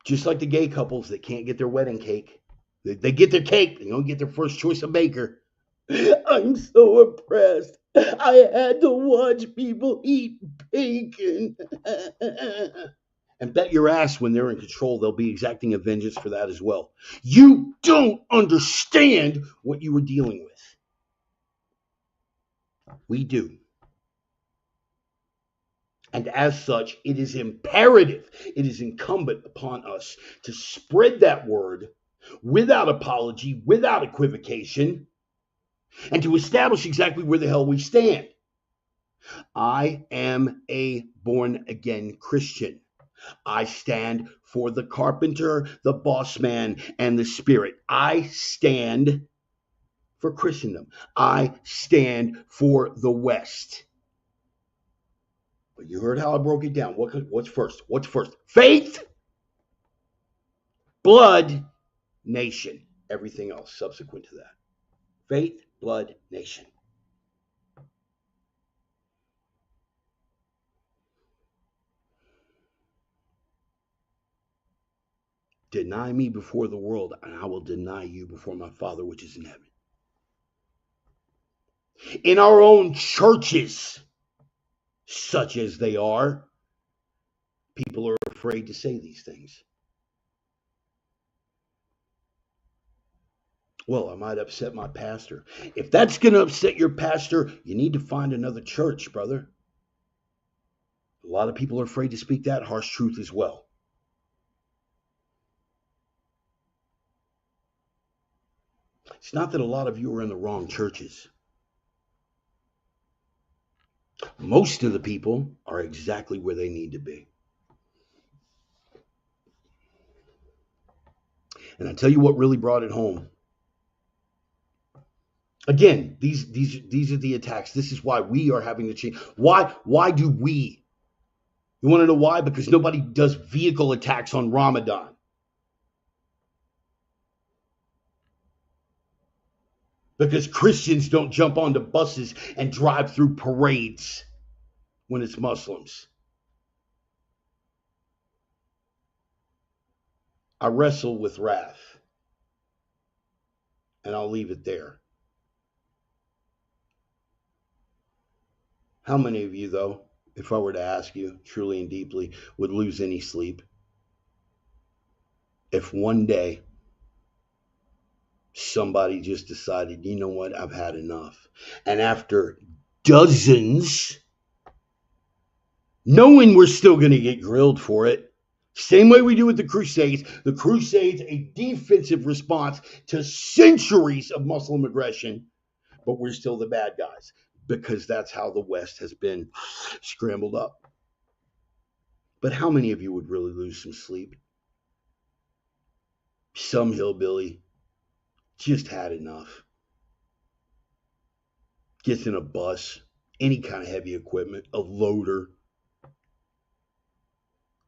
Just like the gay couples that can't get their wedding cake. They get their cake, they don't get their first choice of baker. I'm so impressed. I had to watch people eat bacon. And bet your ass when they're in control, they'll be exacting a vengeance for that as well. You don't understand what you were dealing with. We do. And as such, it is imperative, it is incumbent upon us to spread that word without apology, without equivocation, and to establish exactly where the hell we stand. I am a born-again Christian. I stand for the carpenter, the boss man, and the spirit. I stand for Christendom. I stand for the West. But you heard how I broke it down. What's first? What's first? Faith, blood, nation. Everything else subsequent to that. Faith, blood, nation. Deny me before the world, and I will deny you before my Father which is in heaven. In our own churches, such as they are, people are afraid to say these things. Well, I might upset my pastor. If that's going to upset your pastor, you need to find another church, brother. A lot of people are afraid to speak that harsh truth as well. It's not that a lot of you are in the wrong churches. Most of the people are exactly where they need to be. And I tell you what really brought it home. Again, these are the attacks. This is why we are having to change. Why do we? You want to know why? Because nobody does vehicle attacks on Ramadan. Because Christians don't jump onto buses and drive through parades when it's Muslims. I wrestle with wrath. And I'll leave it there. How many of you, though, if I were to ask you truly and deeply, would lose any sleep if one day somebody just decided, you know what, I've had enough? And after dozens, knowing we're still going to get grilled for it, same way we do with the Crusades, a defensive response to centuries of Muslim aggression, but we're still the bad guys because that's how the West has been scrambled up. But how many of you would really lose some sleep? Some hillbilly just had enough. Gets in a bus, any kind of heavy equipment, a loader,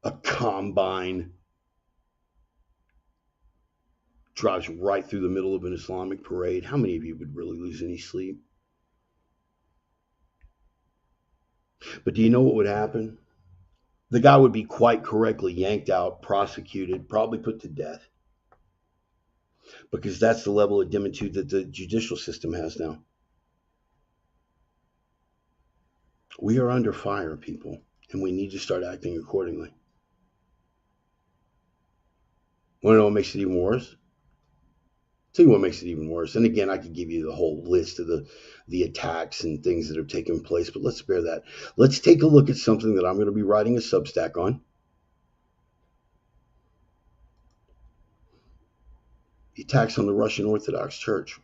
a combine, drives right through the middle of an Islamic parade. How many of you would really lose any sleep? But do you know what would happen? The guy would be quite correctly yanked out, prosecuted, probably put to death. Because that's the level of dimitude that the judicial system has now. We are under fire, people, and we need to start acting accordingly. Want to know what makes it even worse? Tell you what makes it even worse. And again, I could give you the whole list of the attacks and things that have taken place, but let's spare that. Let's take a look at something that I'm going to be writing a Substack on. The attacks on the Russian Orthodox Church.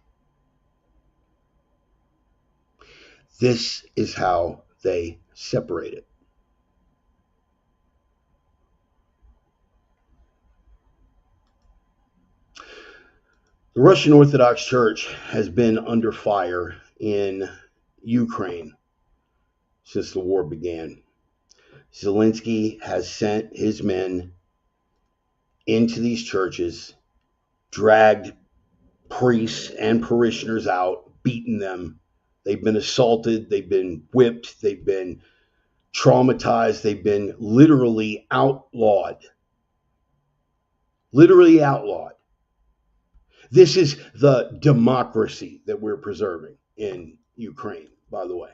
This is how they separate it. The Russian Orthodox Church has been under fire in Ukraine since the war began. Zelensky has sent his men into these churches, dragged priests and parishioners out, beaten them. They've been assaulted, they've been whipped, they've been traumatized, they've been literally outlawed. Literally outlawed. This is the democracy that we're preserving in Ukraine, by the way.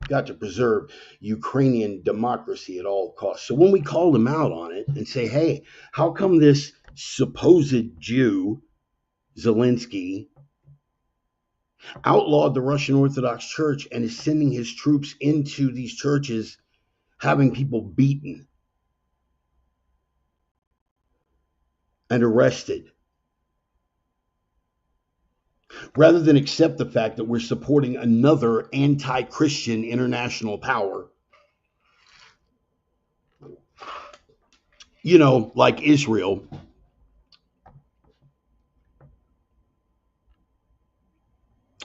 got to preserve Ukrainian democracy at all costs. So when we called him out on it and say, hey, how come this supposed Jew, Zelensky, outlawed the Russian Orthodox Church and is sending his troops into these churches, having people beaten and arrested, rather than accept the fact that we're supporting another anti-Christian international power, like Israel,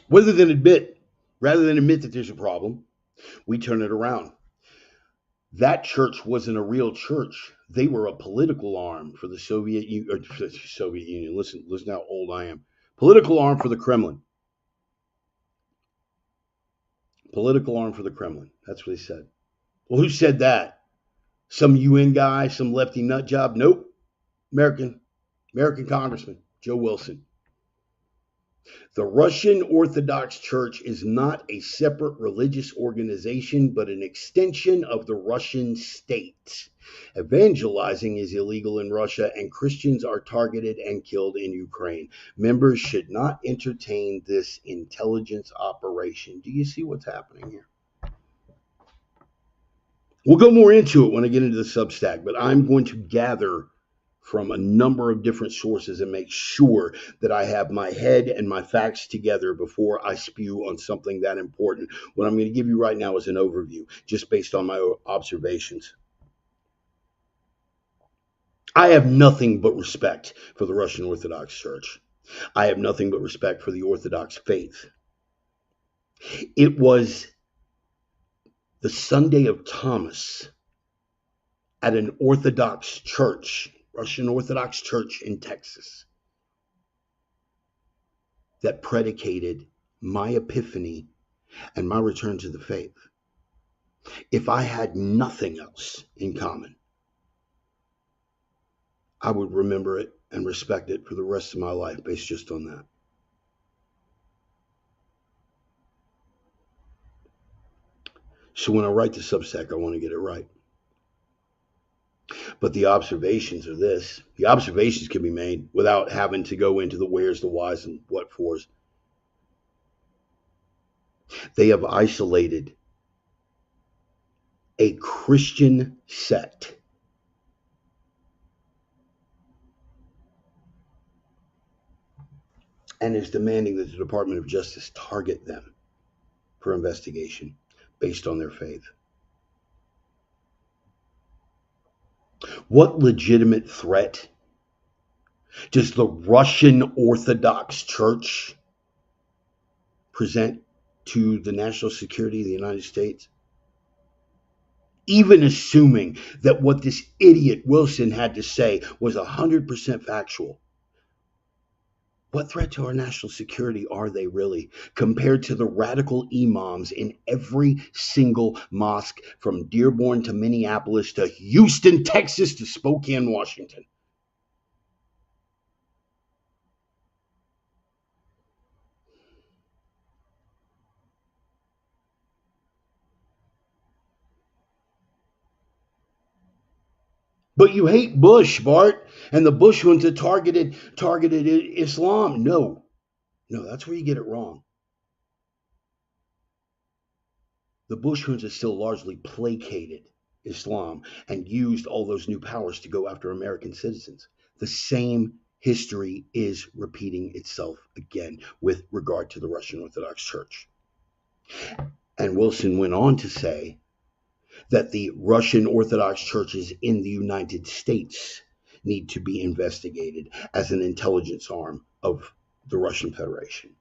rather than admit that there's a problem, we turn it around. That church wasn't a real church. They were a political arm for the Soviet Union. Listen how old I am. Political arm for the Kremlin. Political arm for the Kremlin. That's what they said. Well, who said that? Some UN guy, some lefty nut job? Nope. American Congressman Joe Wilson. The Russian Orthodox Church is not a separate religious organization, but an extension of the Russian state. Evangelizing is illegal in Russia, and Christians are targeted and killed in Ukraine. Members should not entertain this intelligence operation. Do you see what's happening here? We'll go more into it when I get into the Substack, but I'm going to gather from a number of different sources and make sure that I have my head and my facts together before I spew on something that important. What I'm going to give you right now is an overview, just based on my observations. I have nothing but respect for the Russian Orthodox Church. I have nothing but respect for the Orthodox faith. It was the Sunday of Thomas at an Orthodox church, Russian Orthodox Church in Texas, that predicated my epiphany and my return to the faith. If I had nothing else in common, I would remember it and respect it for the rest of my life based just on that. So when I write the Substack, I want to get it right. But the observations are this. The observations can be made without having to go into the wheres, the whys, and what fors. They have isolated a Christian sect and is demanding that the Department of Justice target them for investigation based on their faith. What legitimate threat does the Russian Orthodox Church present to the national security of the United States? Even assuming that what this idiot Wilson had to say was 100% factual, what threat to our national security are they really, compared to the radical imams in every single mosque from Dearborn to Minneapolis to Houston, Texas to Spokane, Washington? But you hate Bush, Bart, and the Bush ones that targeted Islam. No, that's where you get it wrong. The Bush ones have still largely placated Islam and used all those new powers to go after American citizens. The same history is repeating itself again with regard to the Russian Orthodox Church. And Wilson went on to say that the Russian Orthodox churches in the United States need to be investigated as an intelligence arm of the Russian Federation.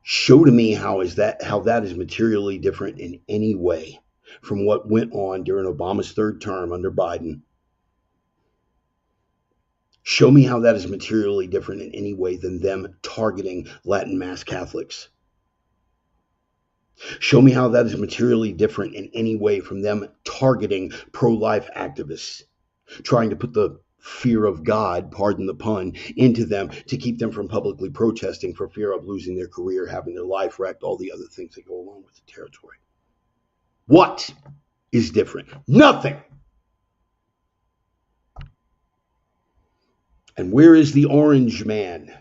Show to me how that is materially different in any way from what went on during Obama's third term under Biden. Show me how that is materially different in any way than them targeting Latin Mass Catholics. Show me how that is materially different in any way from them targeting pro-life activists, trying to put the fear of God, pardon the pun, into them to keep them from publicly protesting for fear of losing their career, having their life wrecked, all the other things that go along with the territory. What is different? Nothing. And where is the orange man?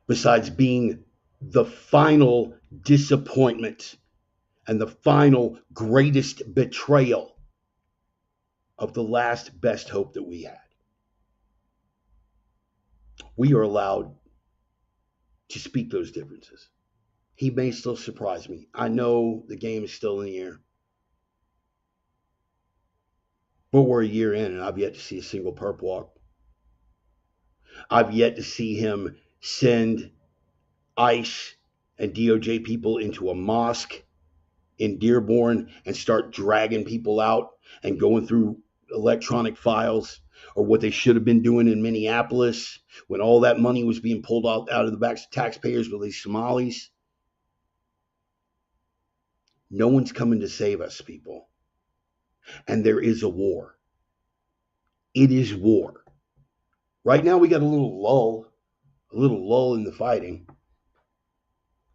Besides being the final disappointment and the final greatest betrayal of the last best hope that we had. We are allowed to speak those differences. He may still surprise me. I know the game is still in the air. But we're a year in, and I've yet to see a single perp walk. I've yet to see him send ICE and DOJ people into a mosque in Dearborn and start dragging people out and going through electronic files, or what they should have been doing in Minneapolis when all that money was being pulled out of the backs of taxpayers with these Somalis. No one's coming to save us, people. And there is a war. It is war. Right now we got a little lull in the fighting.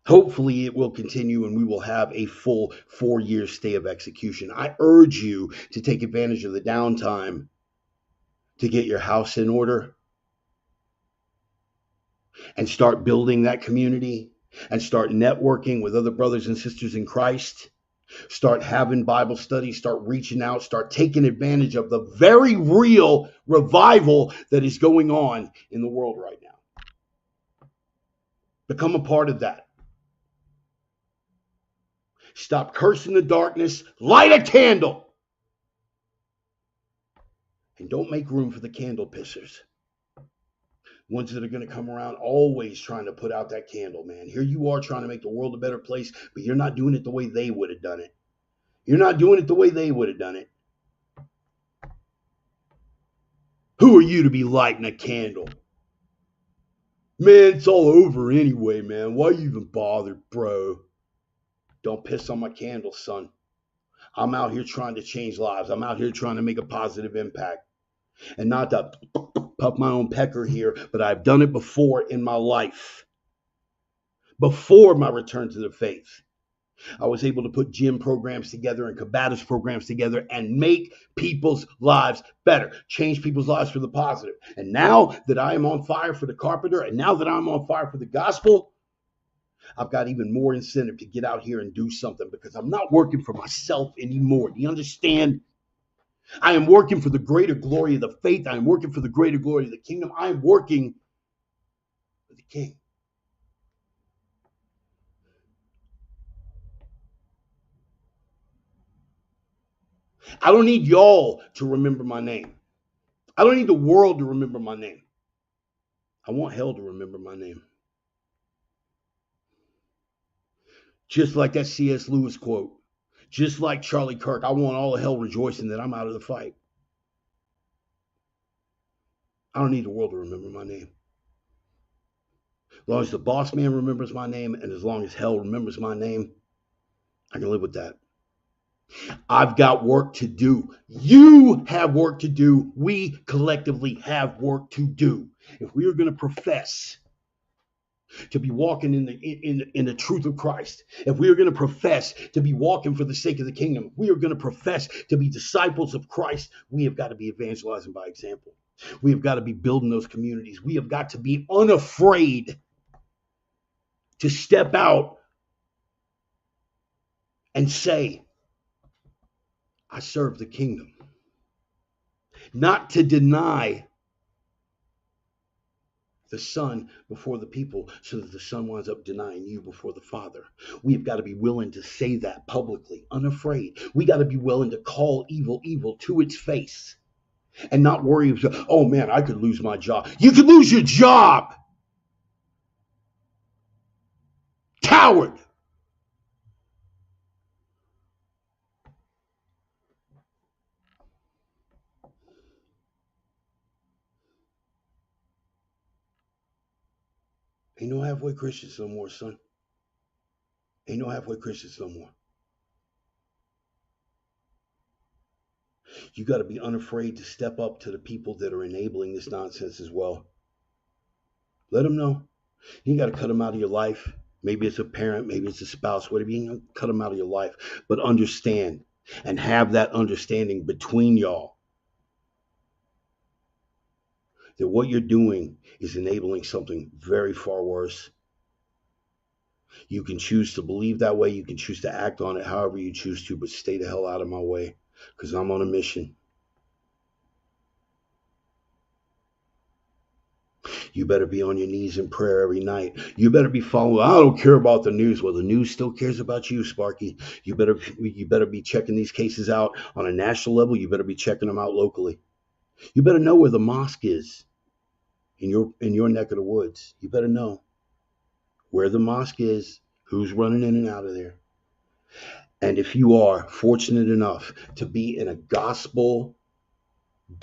Hopefully it will continue and we will have a full 4-year stay of execution. I urge you to take advantage of the downtime to get your house in order and start building that community and start networking with other brothers and sisters in Christ. Start having Bible studies, start reaching out, start taking advantage of the very real revival that is going on in the world right now. Become a part of that. Stop cursing the darkness, light a candle. And don't make room for the candle pissers. Ones that are going to come around always trying to put out that candle, man. Here you are trying to make the world a better place, but you're not doing it the way they would have done it. You're not doing it the way they would have done it. Who are you to be lighting a candle? Man, it's all over anyway, man. Why you even bother, bro? Don't piss on my candle, son. I'm out here trying to change lives. I'm out here trying to make a positive impact. And not to puff my own pecker here, but I've done it before in my life. Before my return to the faith, I was able to put gym programs together and combatives programs together and make people's lives better, change people's lives for the positive. And now that I am on fire for the carpenter, and now that I'm on fire for the gospel, I've got even more incentive to get out here and do something, because I'm not working for myself anymore. Do you understand? I am working for the greater glory of the faith. I am working for the greater glory of the kingdom. I am working for the King. I don't need y'all to remember my name. I don't need the world to remember my name. I want hell to remember my name. Just like that C.S. Lewis quote. Just like Charlie Kirk, I want all of hell rejoicing that I'm out of the fight. I don't need the world to remember my name. As long as the boss man remembers my name, and as long as hell remembers my name, I can live with that. I've got work to do. You have work to do. We collectively have work to do. If we are going to profess to be walking in the truth of Christ, if we are going to profess to be walking for the sake of the kingdom, if we are going to profess to be disciples of Christ, we have got to be evangelizing by example. We have got to be building those communities. We have got to be unafraid to step out and say, I serve the kingdom. Not to deny the Son before the people, so that the Son winds up denying you before the Father. We've got to be willing to say that publicly, unafraid. We got to be willing to call evil evil to its face and not worry about, oh man, I could lose my job. You could lose your job. Coward. Ain't no halfway Christians no more, son. Ain't no halfway Christians no more. You got to be unafraid to step up to the people that are enabling this nonsense as well. Let them know. You got to cut them out of your life. Maybe it's a parent, maybe it's a spouse, whatever. You cut them out of your life. But understand and have that understanding between y'all that what you're doing is enabling something very far worse. You can choose to believe that way. You can choose to act on it however you choose to, but stay the hell out of my way because I'm on a mission. You better be on your knees in prayer every night. You better be following. I don't care about the news. Well, the news still cares about you, Sparky. You better be checking these cases out on a national level. You better be checking them out locally. You better know where the mosque is in your neck of the woods. You better know where the mosque is, who's running in and out of there. And if you are fortunate enough to be in a gospel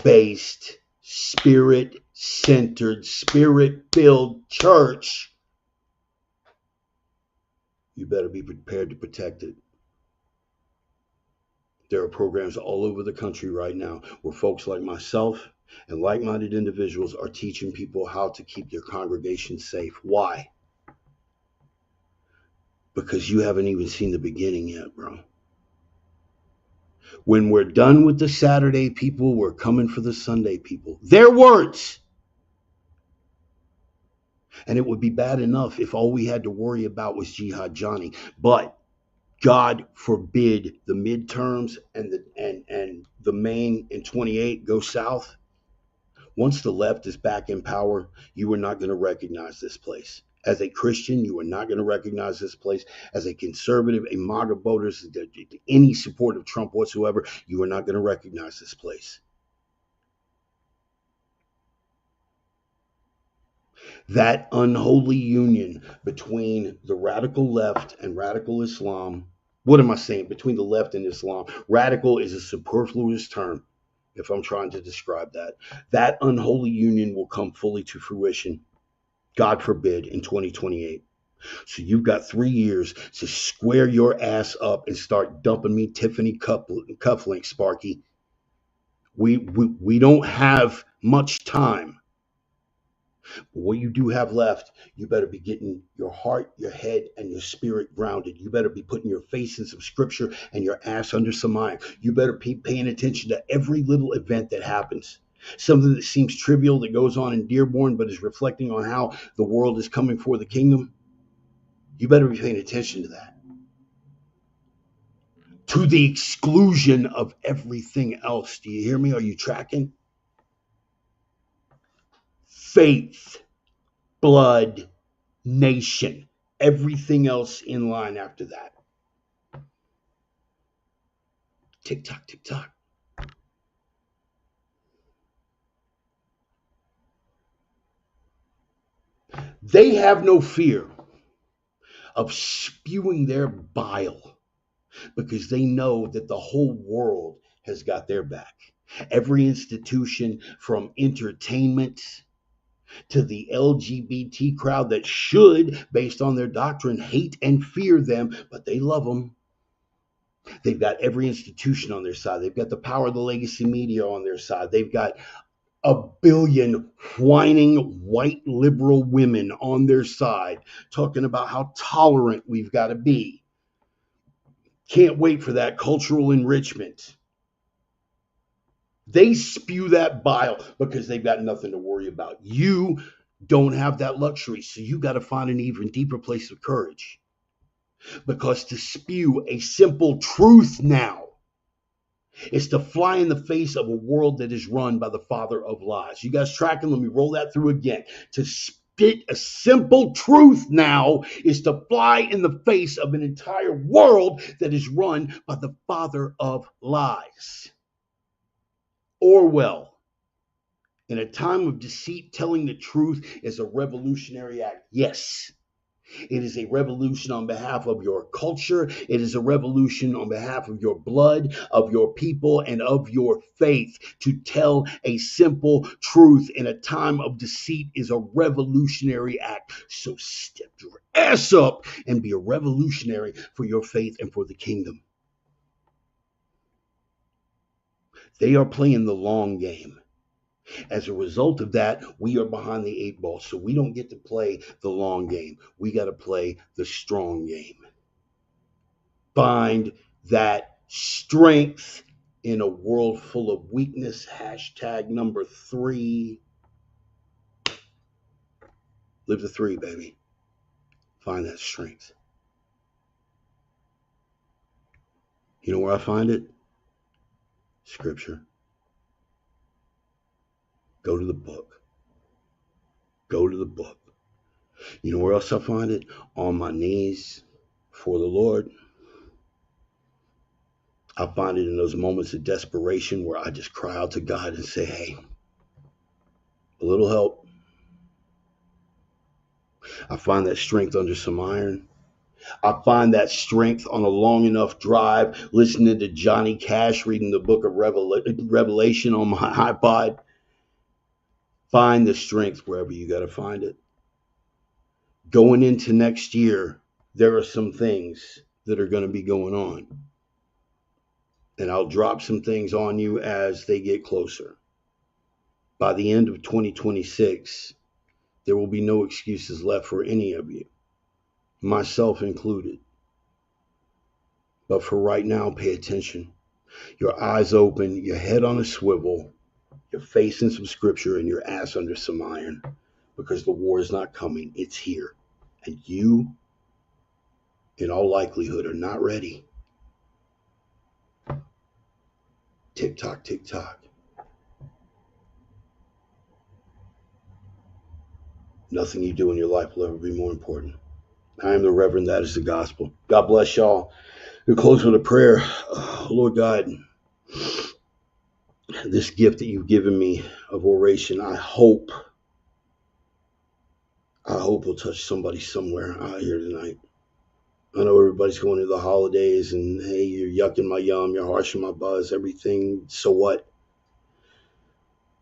based, spirit centered, spirit filled church, you better be prepared to protect it. There are programs all over the country right now where folks like myself and like minded individuals are teaching people how to keep their congregation safe. Why? Because you haven't even seen the beginning yet, bro. When we're done with the Saturday people, we're coming for the Sunday people. Their words. And it would be bad enough if all we had to worry about was Jihad Johnny. But God forbid the midterms and the main in 28 go south. Once the left is back in power, you are not going to recognize this place. As a Christian, you are not going to recognize this place. As a conservative, a MAGA voter, any support of Trump whatsoever, you are not going to recognize this place. That unholy union between the radical left and radical Islam. What am I saying? Between the left and Islam. Radical is a superfluous term if I'm trying to describe that. That unholy union will come fully to fruition, God forbid, in 2028. So you've got 3 years to square your ass up and start dumping me Tiffany cufflinks, Sparky. We don't have much time. But what you do have left, you better be getting your heart, your head, and your spirit grounded. You better be putting your face in some scripture and your ass under some iron. You better be paying attention to every little event that happens. Something that seems trivial that goes on in Dearborn, but is reflecting on how the world is coming for the kingdom. You better be paying attention to that. To the exclusion of everything else. Do you hear me? Are you tracking? Faith, blood, nation. Everything else in line after that. Tick tock, tick tock. They have no fear of spewing their bile because they know that the whole world has got their back. Every institution, from entertainment to the LGBT crowd that should, based on their doctrine, hate and fear them, but they love them. They've got every institution on their side. They've got the power of the legacy media on their side. They've got a billion whining white liberal women on their side talking about how tolerant we've got to be. Can't wait for that cultural enrichment. They spew that bile because they've got nothing to worry about. You don't have that luxury, so you got to find an even deeper place of courage. Because to spew a simple truth now is to fly in the face of a world that is run by the father of lies. You guys tracking? Let me roll that through again. To spit a simple truth now is to fly in the face of an entire world that is run by the father of lies. Orwell, in a time of deceit, telling the truth is a revolutionary act. Yes. It is a revolution on behalf of your culture. It is a revolution on behalf of your blood, of your people, and of your faith. To tell a simple truth in a time of deceit is a revolutionary act. So step your ass up and be a revolutionary for your faith and for the kingdom. They are playing the long game. As a result of that, we are behind the eight ball. So we don't get to play the long game. We got to play the strong game. Find that strength in a world full of weakness. Hashtag number 3. Live the 3, baby. Find that strength. You know where I find it? Scripture. Go to the book. Go to the book. You know where else I find it? On my knees before the Lord. I find it in those moments of desperation where I just cry out to God and say, hey, a little help. I find that strength under some iron. I find that strength on a long enough drive, listening to Johnny Cash, reading the book of Revelation on my iPod. Find the strength wherever you got to find it. Going into next year, there are some things that are going to be going on. And I'll drop some things on you as they get closer. By the end of 2026, there will be no excuses left for any of you, myself included. But for right now, pay attention. Your eyes open, your head on a swivel, your face in some scripture, and your ass under some iron. Because the war is not coming, it's here. And you, in all likelihood, are not ready. Tick tock, tick tock. Nothing you do in your life will ever be more important. I am the Reverend. That is the gospel. God bless y'all. We'll close with a prayer. Lord God, this gift that you've given me of oration, I hope will touch somebody somewhere out here tonight. I know everybody's going to the holidays and, hey, you're yucking my yum, you're harshing my buzz, everything. So what?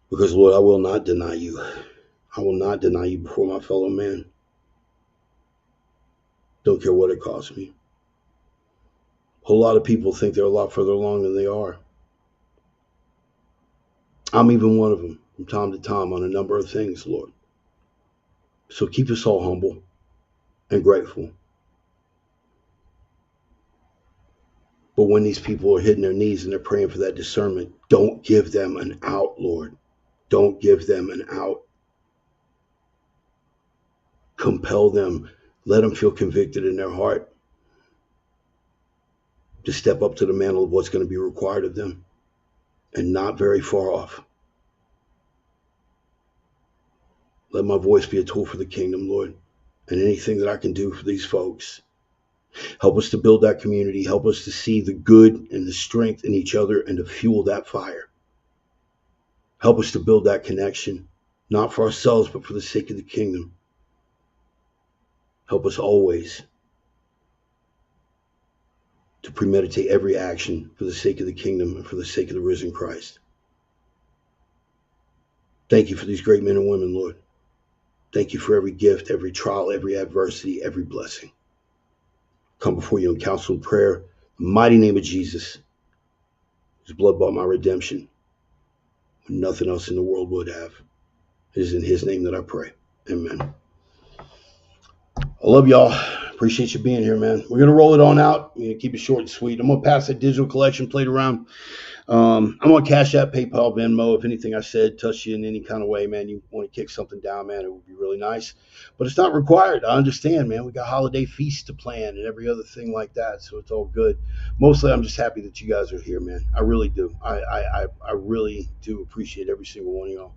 Because, Lord, I will not deny you. I will not deny you before my fellow man. Don't care what it costs me. A whole lot of people think they're a lot further along than they are. I'm even one of them from time to time on a number of things, Lord. So keep us all humble and grateful. But when these people are hitting their knees and they're praying for that discernment, don't give them an out, Lord. Don't give them an out. Compel them. Let them feel convicted in their heart to step up to the mantle of what's going to be required of them, and not very far off. Let my voice be a tool for the kingdom, Lord, and anything that I can do for these folks. Help us to build that community. Help us to see the good and the strength in each other and to fuel that fire. Help us to build that connection, not for ourselves, but for the sake of the kingdom. Help us always to premeditate every action for the sake of the kingdom and for the sake of the risen Christ. Thank you for these great men and women, Lord. Thank you for every gift, every trial, every adversity, every blessing. Come before you in counsel and prayer. The mighty name of Jesus. His blood bought my redemption when nothing else in the world would have. It is in his name that I pray. Amen. I love y'all. Appreciate you being here, man. We're going to roll it on out. We're going to keep it short and sweet. I'm going to pass that digital collection plate around. I'm on Cash App, PayPal, Venmo. If anything I said touched you in any kind of way, man, you want to kick something down, man, it would be really nice. But it's not required. I understand, man. We got holiday feasts to plan and every other thing like that, so it's all good. Mostly, I'm just happy that you guys are here, man. I really do. I really do appreciate every single one of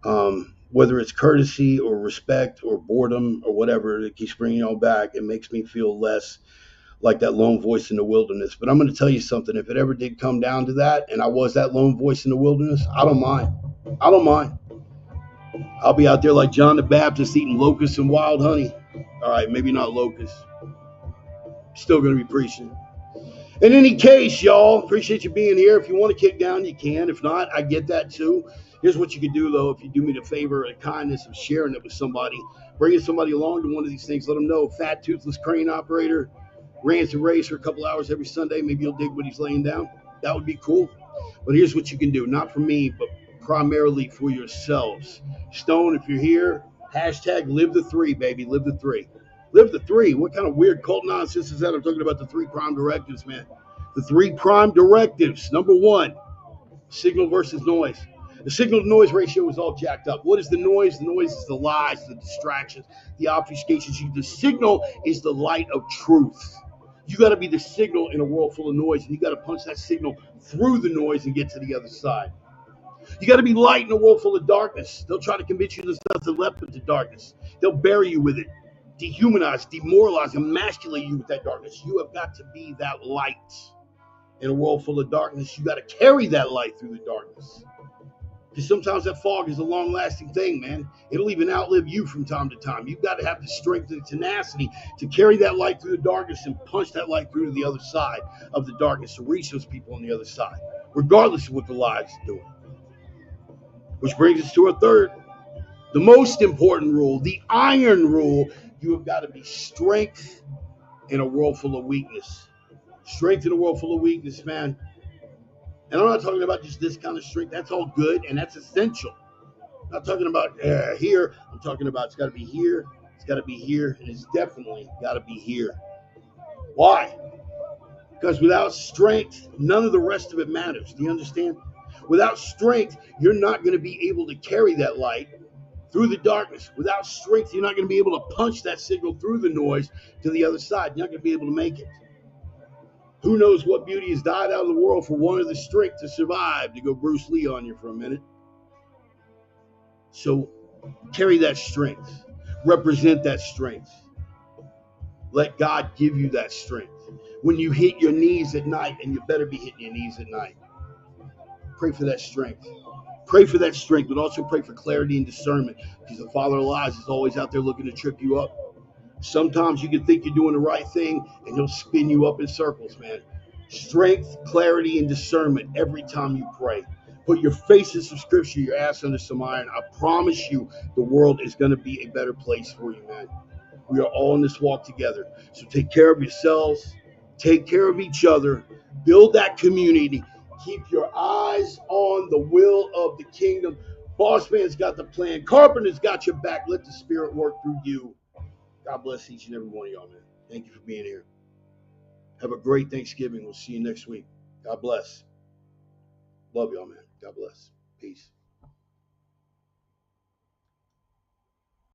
y'all. Whether it's courtesy or respect or boredom or whatever that keeps bringing y'all back, it makes me feel less like that lone voice in the wilderness. But I'm going to tell you something. If it ever did come down to that and I was that lone voice in the wilderness, I don't mind. I don't mind. I'll be out there like John the Baptist eating locusts and wild honey. All right, maybe not locusts. Still going to be preaching. In any case, y'all, appreciate you being here. If you want to kick down, you can. If not, I get that too. Here's what you can do, though. If you do me the favor and the kindness of sharing it with somebody, bringing somebody along to one of these things, let them know fat, toothless crane operator, rants and raves for a couple hours every Sunday. Maybe you'll dig what he's laying down. That would be cool. But here's what you can do, not for me, but primarily for yourselves. Stone, if you're here, hashtag live the three, baby. Live the three. Live the three. What kind of weird cult nonsense is that? I'm talking about the three prime directives, man. The three prime directives. Number one, signal versus noise. The signal to noise ratio is all jacked up. What is the noise? The noise is the lies, the distractions, the obfuscations. The signal is the light of truth. You got to be the signal in a world full of noise, and you got to punch that signal through the noise and get to the other side. You got to be light in a world full of darkness. They'll try to convince you there's nothing left but the darkness. They'll bury you with it, dehumanize, demoralize, emasculate you with that darkness. You have got to be that light in a world full of darkness. You got to carry that light through the darkness. Because sometimes that fog is a long-lasting thing, man. It'll even outlive you from time to time. You've got to have the strength and tenacity to carry that light through the darkness and punch that light through to the other side of the darkness to reach those people on the other side, regardless of what the lies are doing. Which brings us to our third, the most important rule, the iron rule. You have got to be strength in a world full of weakness. Strength in a world full of weakness, man. And I'm not talking about just this kind of strength. That's all good, and that's essential. I'm not talking about here. I'm talking about it's got to be here, it's got to be here, and it's definitely got to be here. Why? Because without strength, none of the rest of it matters. Do you understand? Without strength, you're not going to be able to carry that light through the darkness. Without strength, you're not going to be able to punch that signal through the noise to the other side. You're not going to be able to make it. Who knows what beauty has died out of the world for one of the strength to survive, to go Bruce Lee on you for a minute. So carry that strength. Represent that strength. Let God give you that strength. When you hit your knees at night, and you better be hitting your knees at night, pray for that strength. Pray for that strength, but also pray for clarity and discernment, because the father of lies is always out there looking to trip you up. Sometimes you can think you're doing the right thing, and he'll spin you up in circles, man. Strength, clarity, and discernment every time you pray. Put your face in some scripture, your ass under some iron. I promise you the world is going to be a better place for you, man. We are all in this walk together. So take care of yourselves. Take care of each other. Build that community. Keep your eyes on the will of the kingdom. Boss man's got the plan. Carpenter's got your back. Let the Spirit work through you. God bless each and every one of y'all, man. Thank you for being here. Have a great Thanksgiving. We'll see you next week. God bless. Love y'all, man. God bless. Peace.